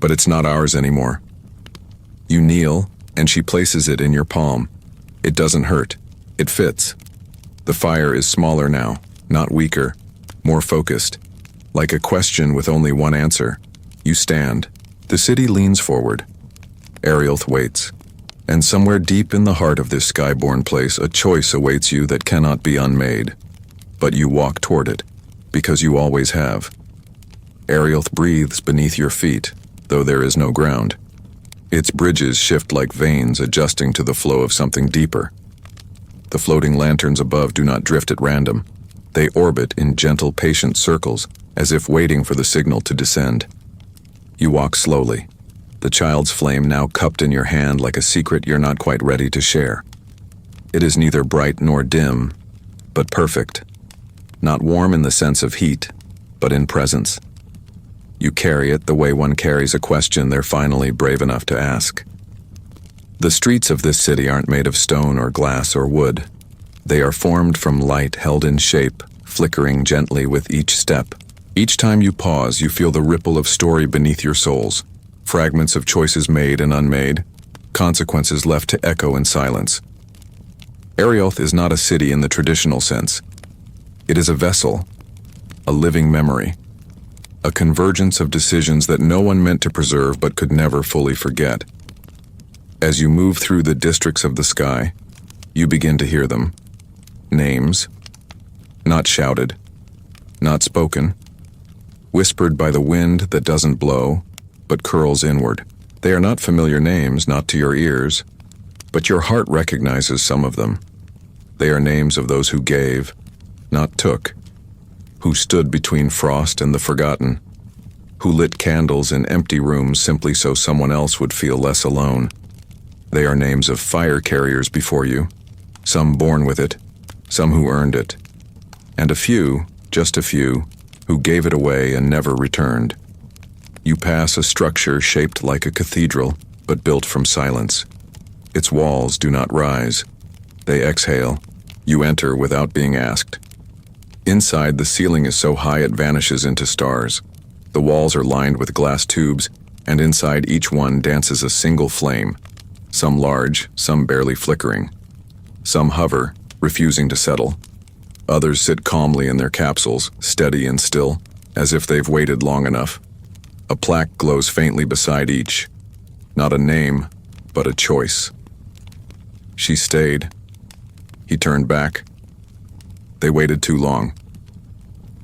"but it's not ours anymore." You kneel, and she places it in your palm. It doesn't hurt. It fits. The fire is smaller now, not weaker, more focused. Like a question with only one answer. You stand. The city leans forward. Arielth waits. And somewhere deep in the heart of this skyborn place, a choice awaits you that cannot be unmade. But you walk toward it, because you always have. Arielth breathes beneath your feet, though there is no ground. Its bridges shift like veins adjusting to the flow of something deeper. The floating lanterns above do not drift at random. They orbit in gentle, patient circles, as if waiting for the signal to descend. You walk slowly, the child's flame now cupped in your hand like a secret you're not quite ready to share. It is neither bright nor dim, but perfect. Not warm in the sense of heat, but in presence. You carry it the way one carries a question they're finally brave enough to ask. The streets of this city aren't made of stone or glass or wood. They are formed from light held in shape, flickering gently with each step. Each time you pause, you feel the ripple of story beneath your soles. Fragments of choices made and unmade, consequences left to echo in silence. Arielth is not a city in the traditional sense. It is a vessel, a living memory, a convergence of decisions that no one meant to preserve but could never fully forget. As you move through the districts of the sky, you begin to hear them. Names, not shouted, not spoken, whispered by the wind that doesn't blow, but curls inward. They are not familiar names, not to your ears, but your heart recognizes some of them. They are names of those who gave, not took, who stood between frost and the forgotten, who lit candles in empty rooms simply so someone else would feel less alone. They are names of fire carriers before you, some born with it, some who earned it, and a few, just a few, who gave it away and never returned. You pass a structure shaped like a cathedral, but built from silence. Its walls do not rise. They exhale. You enter without being asked. Inside, the ceiling is so high it vanishes into stars. The walls are lined with glass tubes, and inside each one dances a single flame, some large, some barely flickering. Some hover, refusing to settle. Others sit calmly in their capsules, steady and still, as if they've waited long enough. A plaque glows faintly beside each. Not a name, but a choice. She stayed. He turned back. They waited too long.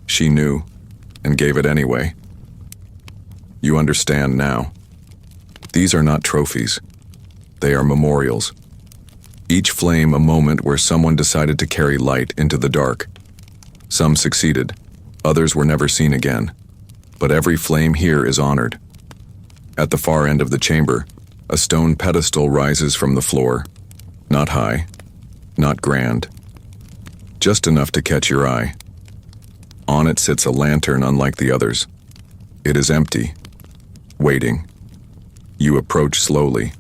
She knew, and gave it anyway. You understand now. These are not trophies. They are memorials. Each flame a moment where someone decided to carry light into the dark. Some succeeded. Others were never seen again. But every flame here is honored. At the far end of the chamber, a stone pedestal rises from the floor. Not high, not grand. Just enough to catch your eye. On it sits a lantern unlike the others. It is empty, waiting. You approach slowly.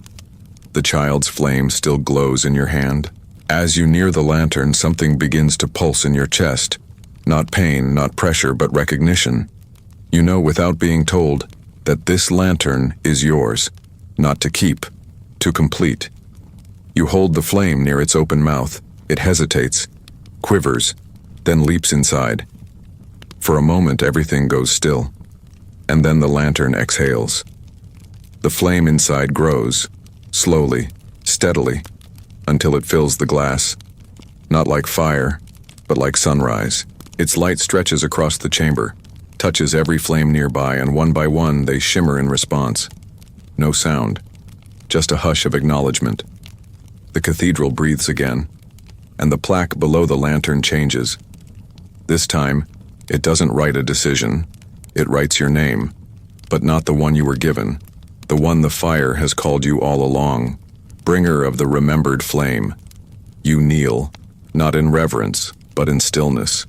The child's flame still glows in your hand. As you near the lantern, something begins to pulse in your chest. Not pain, not pressure, but recognition. You know without being told that this lantern is yours, not to keep, to complete. You hold the flame near its open mouth. It hesitates, quivers, then leaps inside. For a moment, everything goes still, and then the lantern exhales. The flame inside grows, slowly, steadily, until it fills the glass. Not like fire, but like sunrise. Its light stretches across the chamber, touches every flame nearby, and one by one they shimmer in response. No sound, just a hush of acknowledgement. The cathedral breathes again, and the plaque below the lantern changes. This time, it doesn't write a decision. It writes your name, but not the one you were given, the one the fire has called you all along, bringer of the remembered flame. You kneel, not in reverence, but in stillness.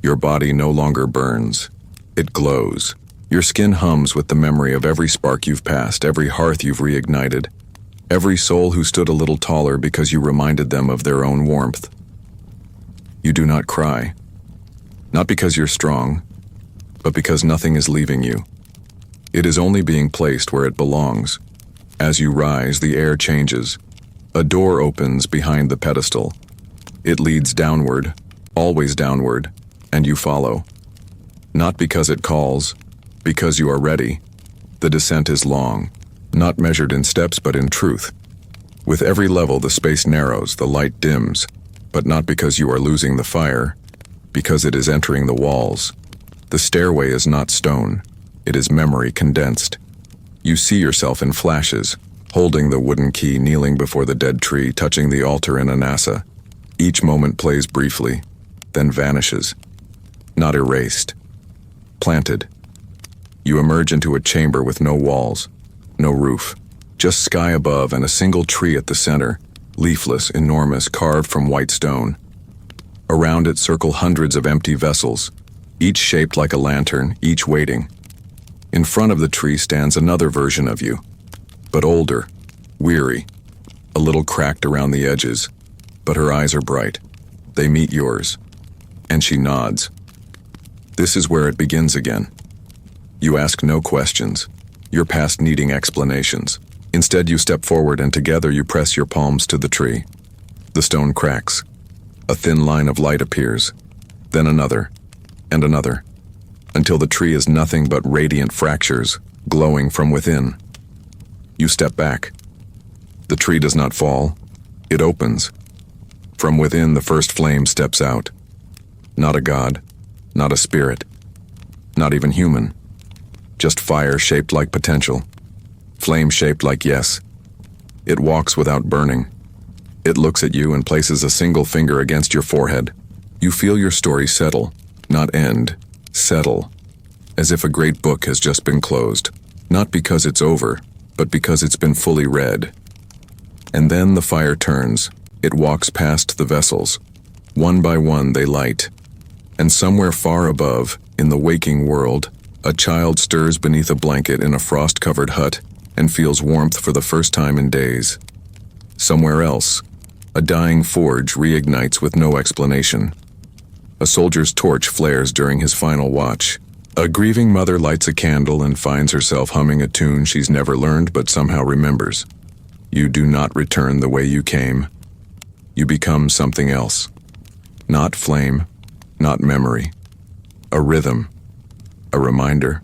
Your body no longer burns. It glows. Your skin hums with the memory of every spark you've passed, every hearth you've reignited, every soul who stood a little taller because you reminded them of their own warmth. You do not cry, not because you're strong, but because nothing is leaving you. It is only being placed where it belongs. As you rise, the air changes. A door opens behind the pedestal. It leads downward, always downward, and you follow. Not because it calls, because you are ready. The descent is long, not measured in steps but in truth. With every level the space narrows, the light dims, but not because you are losing the fire, because it is entering the walls. The stairway is not stone, it is memory condensed. You see yourself in flashes, holding the wooden key, kneeling before the dead tree, touching the altar in Anasa. Each moment plays briefly, then vanishes. Not erased. Planted. You emerge into a chamber with no walls, no roof, just sky above and a single tree at the center, leafless, enormous, carved from white stone. Around it circle hundreds of empty vessels, each shaped like a lantern, each waiting. In front of the tree stands another version of you, but older, weary, a little cracked around the edges, but her eyes are bright. They meet yours, and she nods. This is where it begins again. You ask no questions, your past needing explanations. Instead, you step forward and together you press your palms to the tree. The stone cracks. A thin line of light appears, then another, and another, until the tree is nothing but radiant fractures, glowing from within. You step back. The tree does not fall, it opens. From within, the first flame steps out. Not a god, not a spirit, not even human. Just fire shaped like potential, flame shaped like yes. It walks without burning. It looks at you and places a single finger against your forehead. You feel your story settle, not end, settle, as if a great book has just been closed, not because it's over, but because it's been fully read. And then the fire turns. It walks past the vessels. One by one they light. And somewhere far above, in the waking world, a child stirs beneath a blanket in a frost-covered hut and feels warmth for the first time in days. Somewhere else, a dying forge reignites with no explanation. A soldier's torch flares during his final watch. A grieving mother lights a candle and finds herself humming a tune she's never learned but somehow remembers. You do not return the way you came. You become something else. Not flame, not memory. A rhythm. A reminder,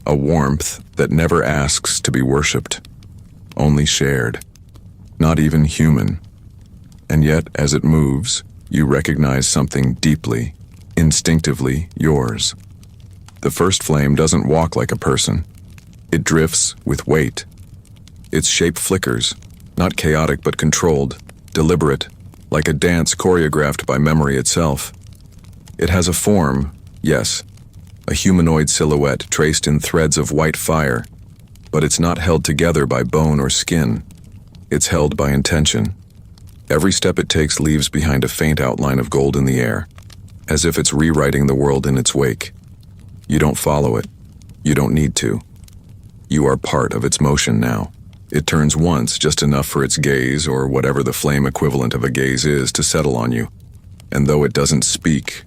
a warmth that never asks to be worshipped, only shared, not even human. And yet, as it moves, you recognize something deeply, instinctively yours. The first flame doesn't walk like a person. It drifts with weight. Its shape flickers, not chaotic but controlled, deliberate, like a dance choreographed by memory itself. It has a form, yes, a humanoid silhouette traced in threads of white fire, but it's not held together by bone or skin. It's held by intention. Every step it takes leaves behind a faint outline of gold in the air, as if it's rewriting the world in its wake. You don't follow it. You don't need to. You are part of its motion now. It turns once, just enough for its gaze, or whatever the flame equivalent of a gaze is, to settle on you. And though it doesn't speak,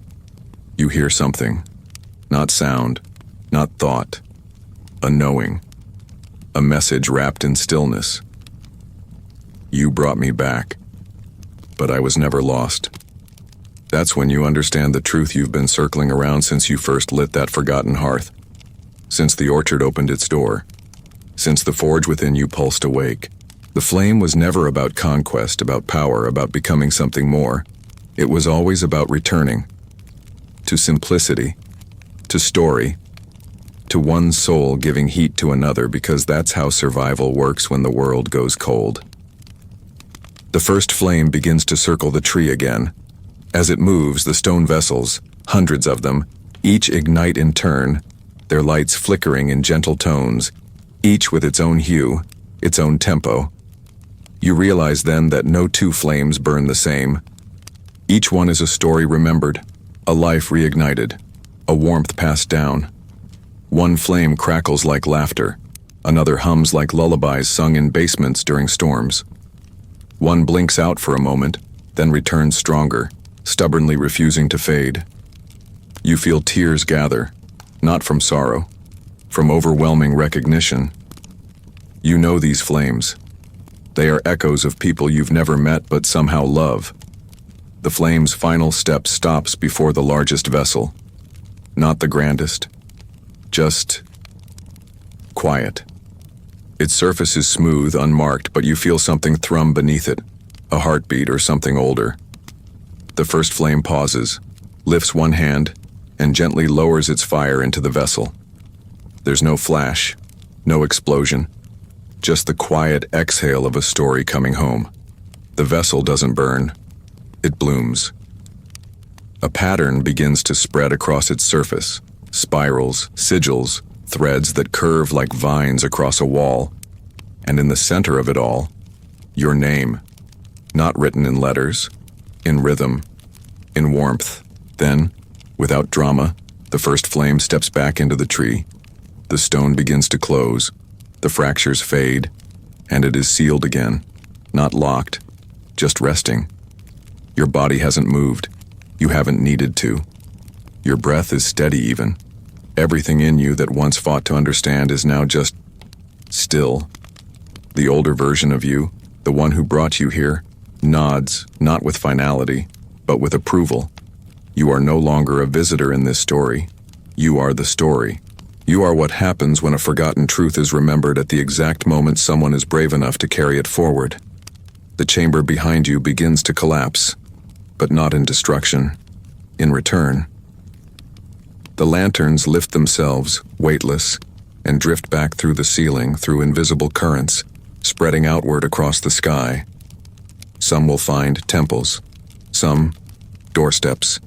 you hear something. Not sound, not thought, a knowing, a message wrapped in stillness. You brought me back, but I was never lost. That's when you understand the truth you've been circling around since you first lit that forgotten hearth, since the orchard opened its door, since the forge within you pulsed awake. The flame was never about conquest, about power, about becoming something more. It was always about returning to simplicity, to story, to one soul giving heat to another, because that's how survival works when the world goes cold. The first flame begins to circle the tree again. As it moves, the stone vessels, hundreds of them, each ignite in turn, their lights flickering in gentle tones, each with its own hue, its own tempo. You realize then that no two flames burn the same. Each one is a story remembered, a life reignited, a warmth passed down. One flame crackles like laughter, another hums like lullabies sung in basements during storms. One blinks out for a moment, then returns stronger, stubbornly refusing to fade. You feel tears gather, not from sorrow, from overwhelming recognition. You know these flames. They are echoes of people you've never met but somehow love. The flame's final step stops before the largest vessel. Not the grandest. Just quiet. Its surface is smooth, unmarked, but you feel something thrum beneath it, a heartbeat or something older. The first flame pauses, lifts one hand, and gently lowers its fire into the vessel. There's no flash, no explosion, just the quiet exhale of a story coming home. The vessel doesn't burn, it blooms. A pattern begins to spread across its surface, spirals, sigils, threads that curve like vines across a wall. And in the center of it all, your name, not written in letters, in rhythm, in warmth. Then, without drama, the first flame steps back into the tree. The stone begins to close, the fractures fade, and it is sealed again, not locked, just resting. Your body hasn't moved. You haven't needed to. Your breath is steady even. Everything in you that once fought to understand is now just still. The older version of you, the one who brought you here, nods, not with finality, but with approval. You are no longer a visitor in this story. You are the story. You are what happens when a forgotten truth is remembered at the exact moment someone is brave enough to carry it forward. The chamber behind you begins to collapse, but not in destruction. In return, the lanterns lift themselves, weightless, and drift back through the ceiling through invisible currents, spreading outward across the sky. Some will find temples, some doorsteps.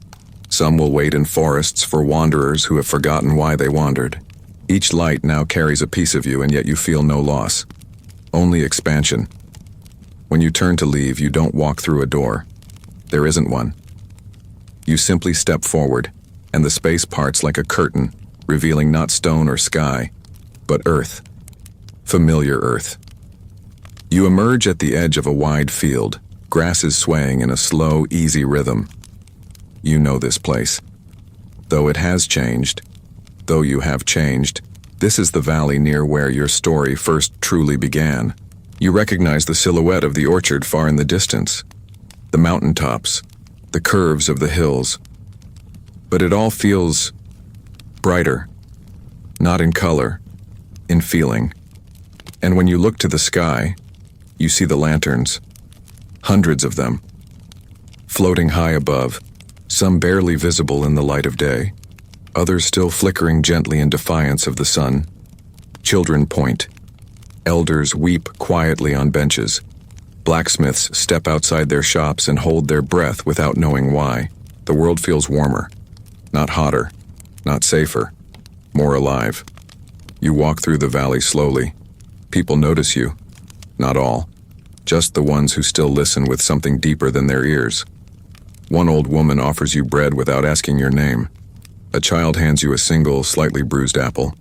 Some will wait in forests for wanderers who have forgotten why they wandered. Each light now carries a piece of you, and yet you feel no loss, only expansion. When you turn to leave, you don't walk through a door. There isn't one. You simply step forward, and the space parts like a curtain, revealing not stone or sky, but earth. Familiar earth. You emerge at the edge of a wide field, grasses swaying in a slow, easy rhythm. You know this place. Though it has changed, though you have changed, this is the valley near where your story first truly began. You recognize the silhouette of the orchard far in the distance, the mountaintops, the curves of the hills. But it all feels brighter, not in color, in feeling. And when you look to the sky, you see the lanterns, hundreds of them, floating high above, some barely visible in the light of day, others still flickering gently in defiance of the sun. Children point. Elders weep quietly on benches. Blacksmiths step outside their shops and hold their breath without knowing why. The world feels warmer, not hotter, not safer, more alive. You walk through the valley slowly. People notice you. Not all. Just the ones who still listen with something deeper than their ears. One old woman offers you bread without asking your name. A child hands you a single, slightly bruised apple.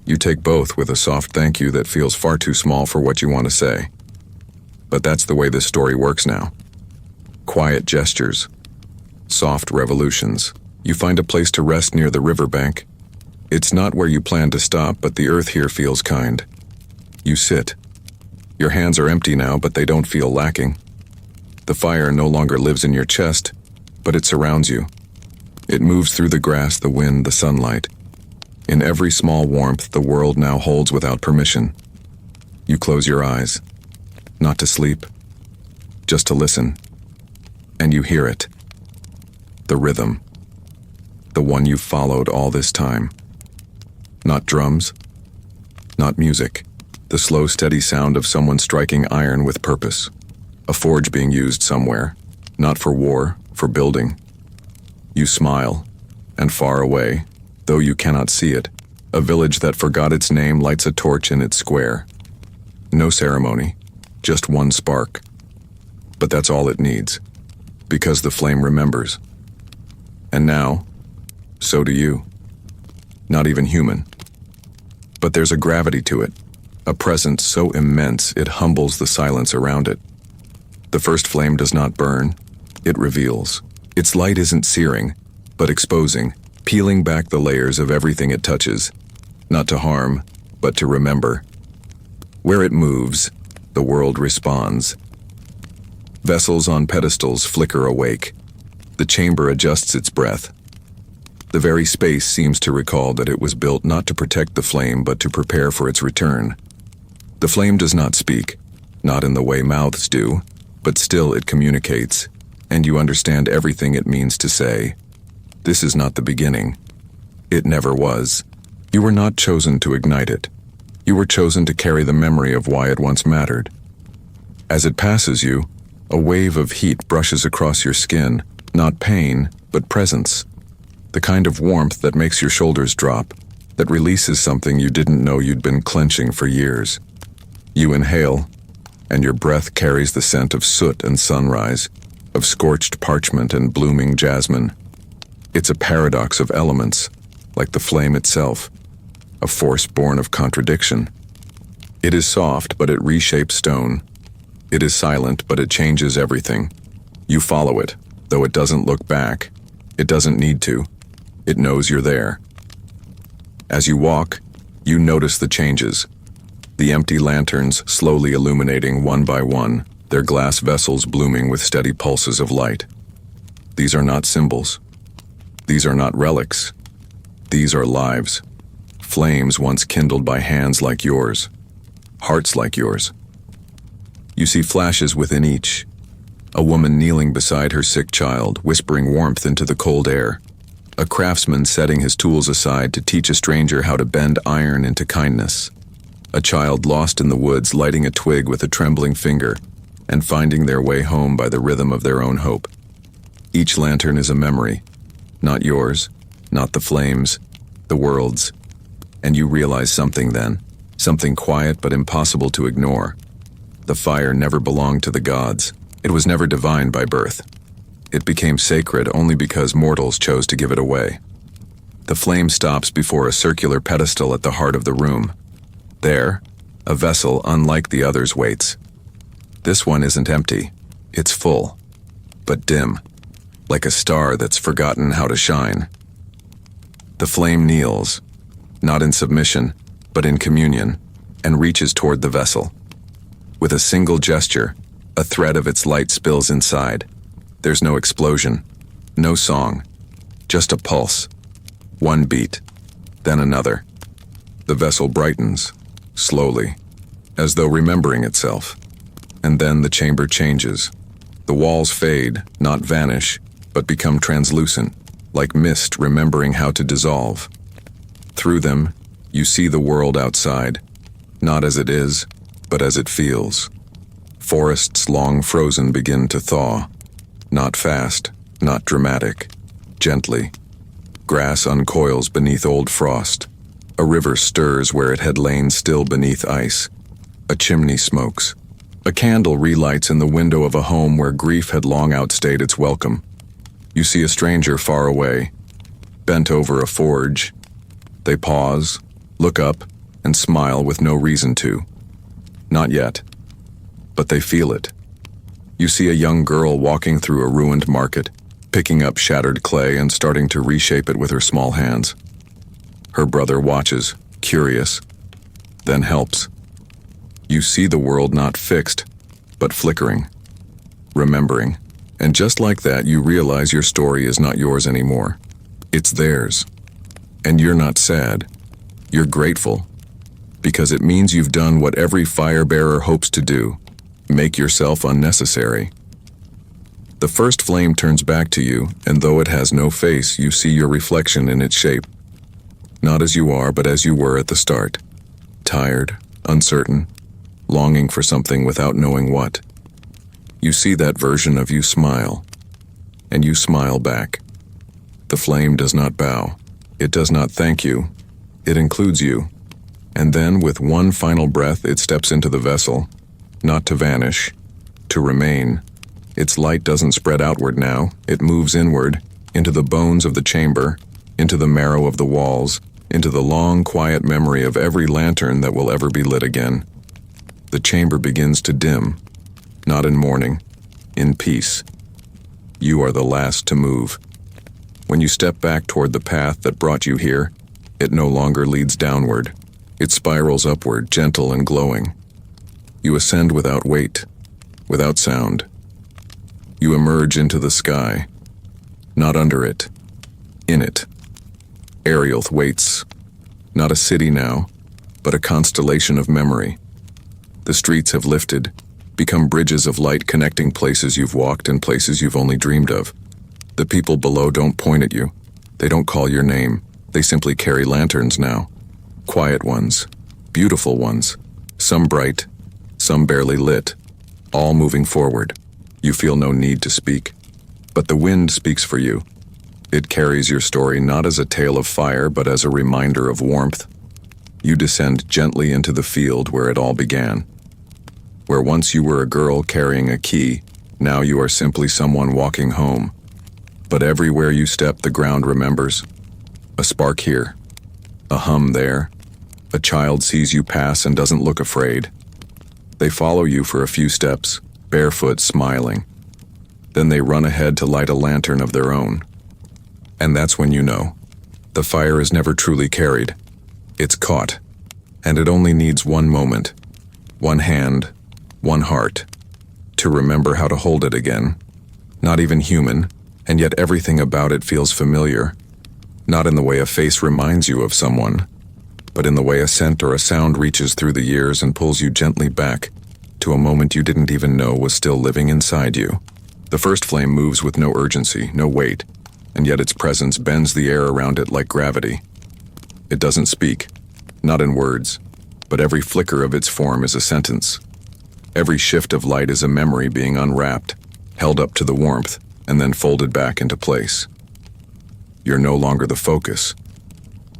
You take both with a soft thank you that feels far too small for what you want to say. But that's the way this story works now. Quiet gestures. Soft revolutions. You find a place to rest near the riverbank. It's not where you plan to stop, but the earth here feels kind. You sit. Your hands are empty now, but they don't feel lacking. The fire no longer lives in your chest, but it surrounds you. It moves through the grass, the wind, the sunlight. In every small warmth the world now holds without permission. You close your eyes, not to sleep, just to listen. And you hear it. The rhythm. The one you've followed all this time. Not drums, not music. The slow, steady sound of someone striking iron with purpose. A forge being used somewhere, not for war, for building. You smile, and far away, though you cannot see it, A village that forgot its name lights a torch in its square. No ceremony, just one spark. But that's all it needs, because the flame remembers. And now, so do you. Not even human. But there's a gravity to it, a presence so immense it humbles the silence around it. The first flame does not burn, it reveals. Its light isn't searing, but exposing, peeling back the layers of everything it touches, not to harm, but to remember. Where it moves, the world responds. Vessels on pedestals flicker awake. The chamber adjusts its breath. The very space seems to recall that it was built not to protect the flame but to prepare for its return. The flame does not speak, not in the way mouths do, but still it communicates, and you understand everything it means to say. This is not the beginning. It never was. You were not chosen to ignite it. You were chosen to carry the memory of why it once mattered. As it passes you, a wave of heat brushes across your skin, not pain, but presence. The kind of warmth that makes your shoulders drop, that releases something you didn't know you'd been clenching for years. You inhale, and your breath carries the scent of soot and sunrise, of scorched parchment and blooming jasmine. It's a paradox of elements, like the flame itself, a force born of contradiction. It is soft, but it reshapes stone. It is silent, but it changes everything. You follow it, though it doesn't look back. It doesn't need to. It knows you're there. As you walk, you notice the changes. The empty lanterns slowly illuminating one by one, their glass vessels blooming with steady pulses of light. These are not symbols. These are not relics. These are lives. Flames once kindled by hands like yours. Hearts like yours. You see flashes within each. A woman kneeling beside her sick child, whispering warmth into the cold air. A craftsman setting his tools aside to teach a stranger how to bend iron into kindness. A child lost in the woods lighting a twig with a trembling finger and finding their way home by the rhythm of their own hope. Each lantern is a memory. Not yours, not the flames, the world's. And you realize something then, something quiet but impossible to ignore. The fire never belonged to the gods. It was never divine by birth. It became sacred only because mortals chose to give it away. The flame stops before a circular pedestal at the heart of the room. There, a vessel unlike the others waits. This one isn't empty. It's full, but dim, like a star that's forgotten how to shine. The flame kneels, not in submission, but in communion, and reaches toward the vessel. With a single gesture, a thread of its light spills inside. There's no explosion, no song, just a pulse. One beat, then another. The vessel brightens, slowly, as though remembering itself. And then the chamber changes. The walls fade, not vanish, but become translucent, like mist remembering how to dissolve. Through them, you see the world outside, not as it is, but as it feels. Forests long frozen begin to thaw, not fast, not dramatic, gently. Grass uncoils beneath old frost. A river stirs where it had lain still beneath ice. A chimney smokes. A candle relights in the window of a home where grief had long outstayed its welcome. You see a stranger far away, bent over a forge. They pause, look up, and smile with no reason to. Not yet, but they feel it. You see a young girl walking through a ruined market, picking up shattered clay and starting to reshape it with her small hands. Her brother watches, curious, then helps. You see the world not fixed, but flickering, remembering. And just like that, you realize your story is not yours anymore. It's theirs. And you're not sad. You're grateful. Because it means you've done what every fire bearer hopes to do. Make yourself unnecessary. The first flame turns back to you, and though it has no face, you see your reflection in its shape. Not as you are, but as you were at the start. Tired, uncertain, longing for something without knowing what. You see that version of you smile, and you smile back. The flame does not bow. It does not thank you. It includes you. And then, with one final breath, it steps into the vessel, not to vanish, to remain. Its light doesn't spread outward now, it moves inward, into the bones of the chamber, into the marrow of the walls, into the long, quiet memory of every lantern that will ever be lit again. The chamber begins to dim, not in mourning, in peace. You are the last to move. When you step back toward the path that brought you here, it no longer leads downward. It spirals upward, gentle and glowing. You ascend without weight, without sound. You emerge into the sky, not under it, in it. Ariel waits, not a city now, but a constellation of memory. The streets have lifted, become bridges of light connecting places you've walked and places you've only dreamed of. The people below don't point at you. They don't call your name. They simply carry lanterns now. Quiet ones, beautiful ones, some bright, some barely lit, all moving forward. You feel no need to speak, but the wind speaks for you. It carries your story not as a tale of fire, but as a reminder of warmth. You descend gently into the field where it all began. Where once you were a girl carrying a key, now you are simply someone walking home. But everywhere you step, the ground remembers. A spark here, a hum there. A child sees you pass and doesn't look afraid. They follow you for a few steps, barefoot, smiling. Then they run ahead to light a lantern of their own. And that's when you know. The fire is never truly carried. It's caught. And it only needs one moment, one hand, one heart, to remember how to hold it again. Not even human, and yet everything about it feels familiar. Not in the way a face reminds you of someone, but in the way a scent or a sound reaches through the years and pulls you gently back to a moment you didn't even know was still living inside you. The first flame moves with no urgency, no weight, and yet its presence bends the air around it like gravity. It doesn't speak, not in words, but every flicker of its form is a sentence. Every shift of light is a memory being unwrapped, held up to the warmth, and then folded back into place. You're no longer the focus.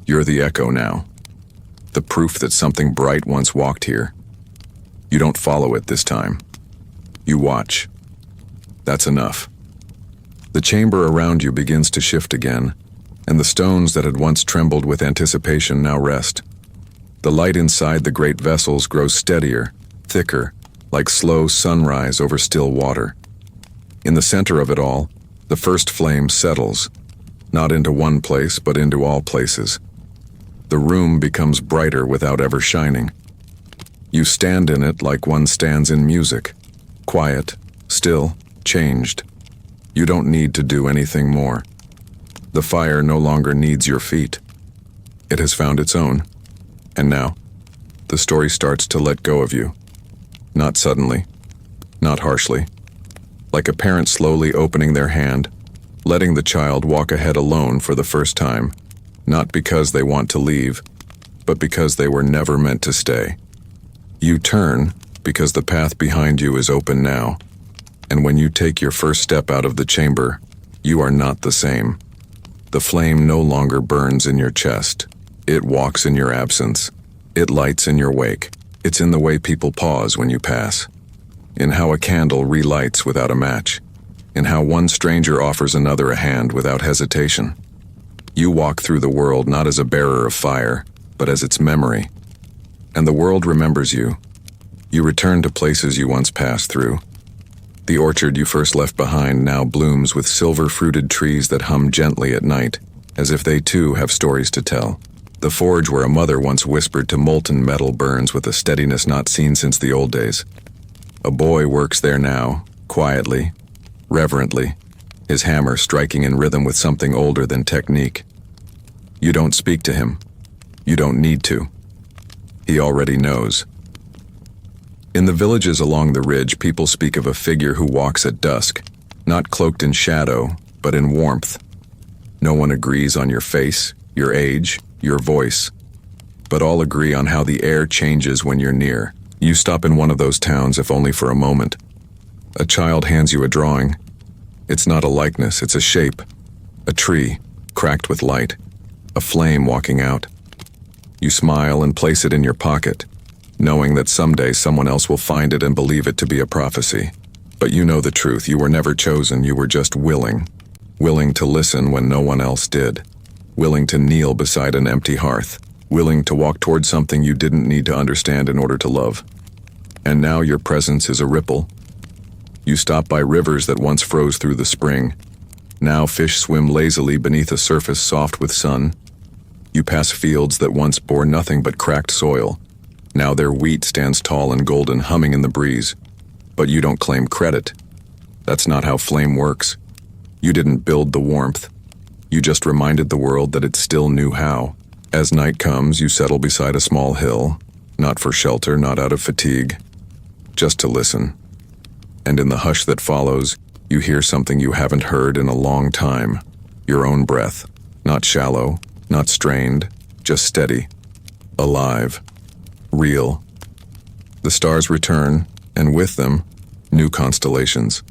You're the echo now. The proof that something bright once walked here. You don't follow it this time. You watch. That's enough. The chamber around you begins to shift again, and the stones that had once trembled with anticipation now rest. The light inside the great vessels grows steadier, thicker, like slow sunrise over still water. In the center of it all, the first flame settles, not into one place, but into all places. The room becomes brighter without ever shining. You stand in it like one stands in music, quiet, still, changed. You don't need to do anything more. The fire no longer needs your feet. It has found its own. And now, the story starts to let go of you. Not suddenly, not harshly. Like a parent slowly opening their hand, letting the child walk ahead alone for the first time, not because they want to leave, but because they were never meant to stay. You turn because the path behind you is open now, and when you take your first step out of the chamber, you are not the same. The flame no longer burns in your chest. It walks in your absence. It lights in your wake. It's in the way people pause when you pass, in how a candle relights without a match, in how one stranger offers another a hand without hesitation. You walk through the world not as a bearer of fire, but as its memory. And the world remembers you. You return to places you once passed through. The orchard you first left behind now blooms with silver-fruited trees that hum gently at night, as if they too have stories to tell. The forge where a mother once whispered to molten metal burns with a steadiness not seen since the old days. A boy works there now, quietly, reverently, his hammer striking in rhythm with something older than technique. You don't speak to him. You don't need to. He already knows. In the villages along the ridge, people speak of a figure who walks at dusk, not cloaked in shadow, but in warmth. No one agrees on your face, your age, your voice, but all agree on how the air changes when you're near. You stop in one of those towns, if only for a moment. A child hands you a drawing. It's not a likeness, it's a shape. A tree, cracked with light. A flame walking out. You smile and place it in your pocket, knowing that someday someone else will find it and believe it to be a prophecy. But you know the truth. You were never chosen. You were just willing. Willing to listen when no one else did. Willing to kneel beside an empty hearth. Willing to walk toward something you didn't need to understand in order to love. And now your presence is a ripple. You stop by rivers that once froze through the spring. Now fish swim lazily beneath a surface soft with sun. You pass fields that once bore nothing but cracked soil. Now their wheat stands tall and golden, humming in the breeze. But you don't claim credit. That's not how flame works. You didn't build the warmth. You just reminded the world that it still knew how. As night comes, you settle beside a small hill, not for shelter, not out of fatigue, just to listen. And in the hush that follows, you hear something you haven't heard in a long time. Your own breath. Not shallow, not strained, just steady. Alive. Real. The stars return, and with them, new constellations.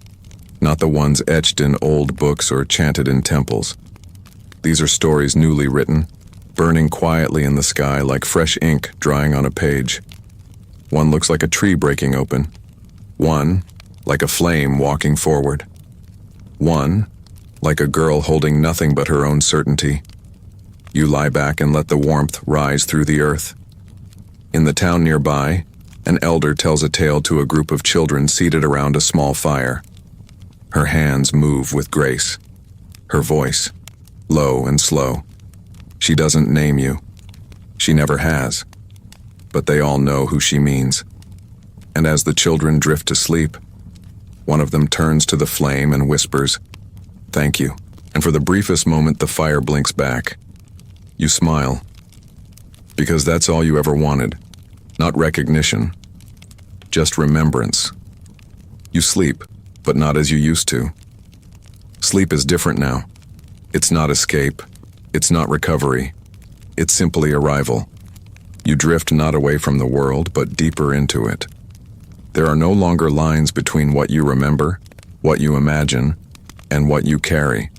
Not the ones etched in old books or chanted in temples. These are stories newly written, burning quietly in the sky like fresh ink drying on a page. One looks like a tree breaking open. One, like a flame walking forward. One, like a girl holding nothing but her own certainty. You lie back and let the warmth rise through the earth. In the town nearby, an elder tells a tale to a group of children seated around a small fire. Her hands move with grace. Her voice, low and slow. She doesn't name you. She never has. But they all know who she means. And as the children drift to sleep, one of them turns to the flame and whispers, "Thank you." And for the briefest moment, the fire blinks back. You smile. Because that's all you ever wanted. Not recognition. Just remembrance. You sleep, but not as you used to. Sleep is different now. It's not escape. It's not recovery. It's simply arrival. You drift not away from the world, but deeper into it. There are no longer lines between what you remember, what you imagine, and what you carry.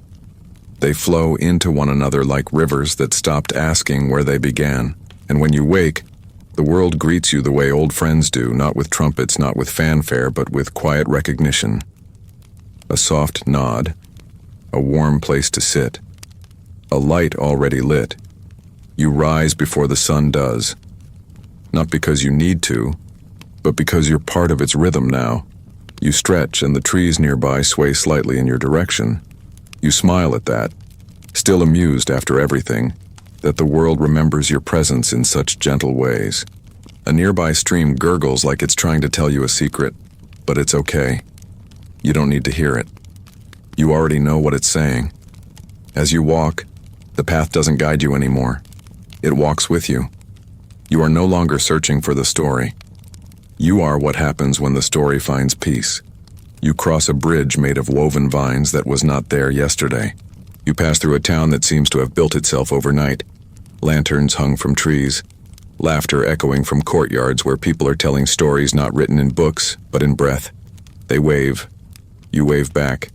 They flow into one another like rivers that stopped asking where they began. And when you wake, the world greets you the way old friends do, not with trumpets, not with fanfare, but with quiet recognition. A soft nod, a warm place to sit, a light already lit. You rise before the sun does, not because you need to, but because you're part of its rhythm now. You stretch and the trees nearby sway slightly in your direction. You smile at that, still amused after everything, that the world remembers your presence in such gentle ways. A nearby stream gurgles like it's trying to tell you a secret, but it's okay. You don't need to hear it. You already know what it's saying. As you walk, the path doesn't guide you anymore. It walks with you. You are no longer searching for the story. You are what happens when the story finds peace. You cross a bridge made of woven vines that was not there yesterday. You pass through a town that seems to have built itself overnight. Lanterns hung from trees. Laughter echoing from courtyards where people are telling stories not written in books, but in breath. They wave. You wave back.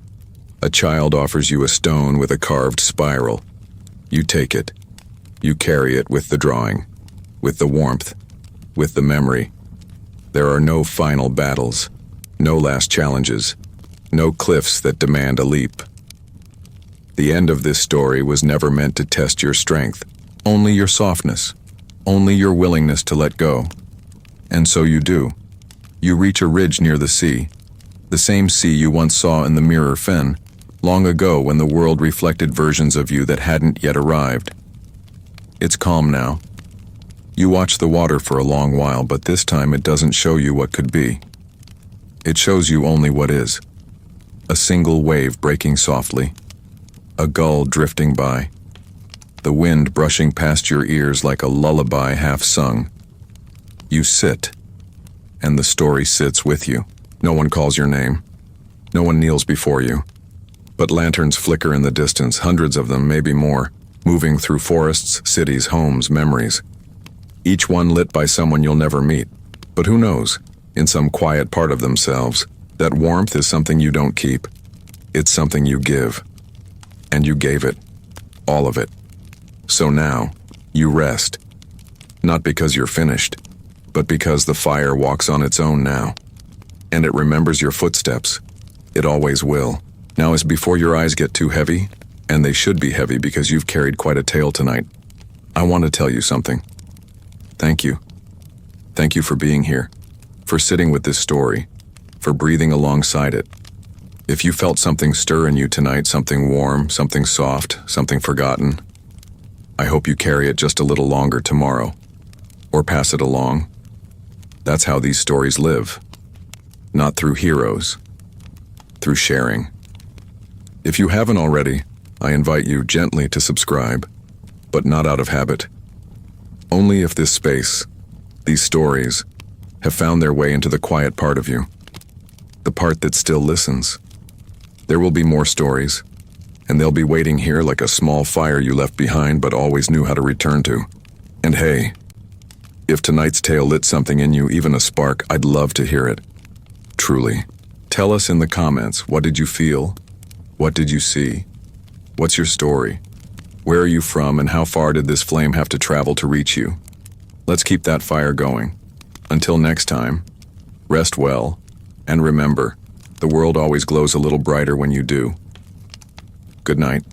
A child offers you a stone with a carved spiral. You take it. You carry it with the drawing, with the warmth, with the memory. There are no final battles, no last challenges, no cliffs that demand a leap. The end of this story was never meant to test your strength, only your softness, only your willingness to let go. And so you do. You reach a ridge near the sea, the same sea you once saw in the mirror fen, long ago when the world reflected versions of you that hadn't yet arrived. It's calm now. You watch the water for a long while, but this time it doesn't show you what could be. It shows you only what is. A single wave breaking softly. A gull drifting by. The wind brushing past your ears like a lullaby half sung. You sit, and the story sits with you. No one calls your name. No one kneels before you. But lanterns flicker in the distance, hundreds of them, maybe more, moving through forests, cities, homes, memories. Each one lit by someone you'll never meet. But who knows, in some quiet part of themselves, that warmth is something you don't keep. It's something you give. And you gave it. All of it. So now, you rest. Not because you're finished, but because the fire walks on its own now. And it remembers your footsteps. It always will. Now, as before your eyes get too heavy, and they should be heavy because you've carried quite a tale tonight, I want to tell you something. Thank you. Thank you for being here, for sitting with this story, for breathing alongside it. If you felt something stir in you tonight, something warm, something soft, something forgotten, I hope you carry it just a little longer tomorrow, or pass it along. That's how these stories live. Not through heroes, through sharing. If you haven't already, I invite you gently to subscribe, but not out of habit. Only if this space, these stories, have found their way into the quiet part of you, the part that still listens. There will be more stories, and they'll be waiting here like a small fire you left behind but always knew how to return to. And hey, if tonight's tale lit something in you, even a spark, I'd love to hear it. Truly. Tell us in the comments, what did you feel? What did you see? What's your story? Where are you from, and how far did this flame have to travel to reach you? Let's keep that fire going. Until next time, rest well, and remember, the world always glows a little brighter when you do. Good night.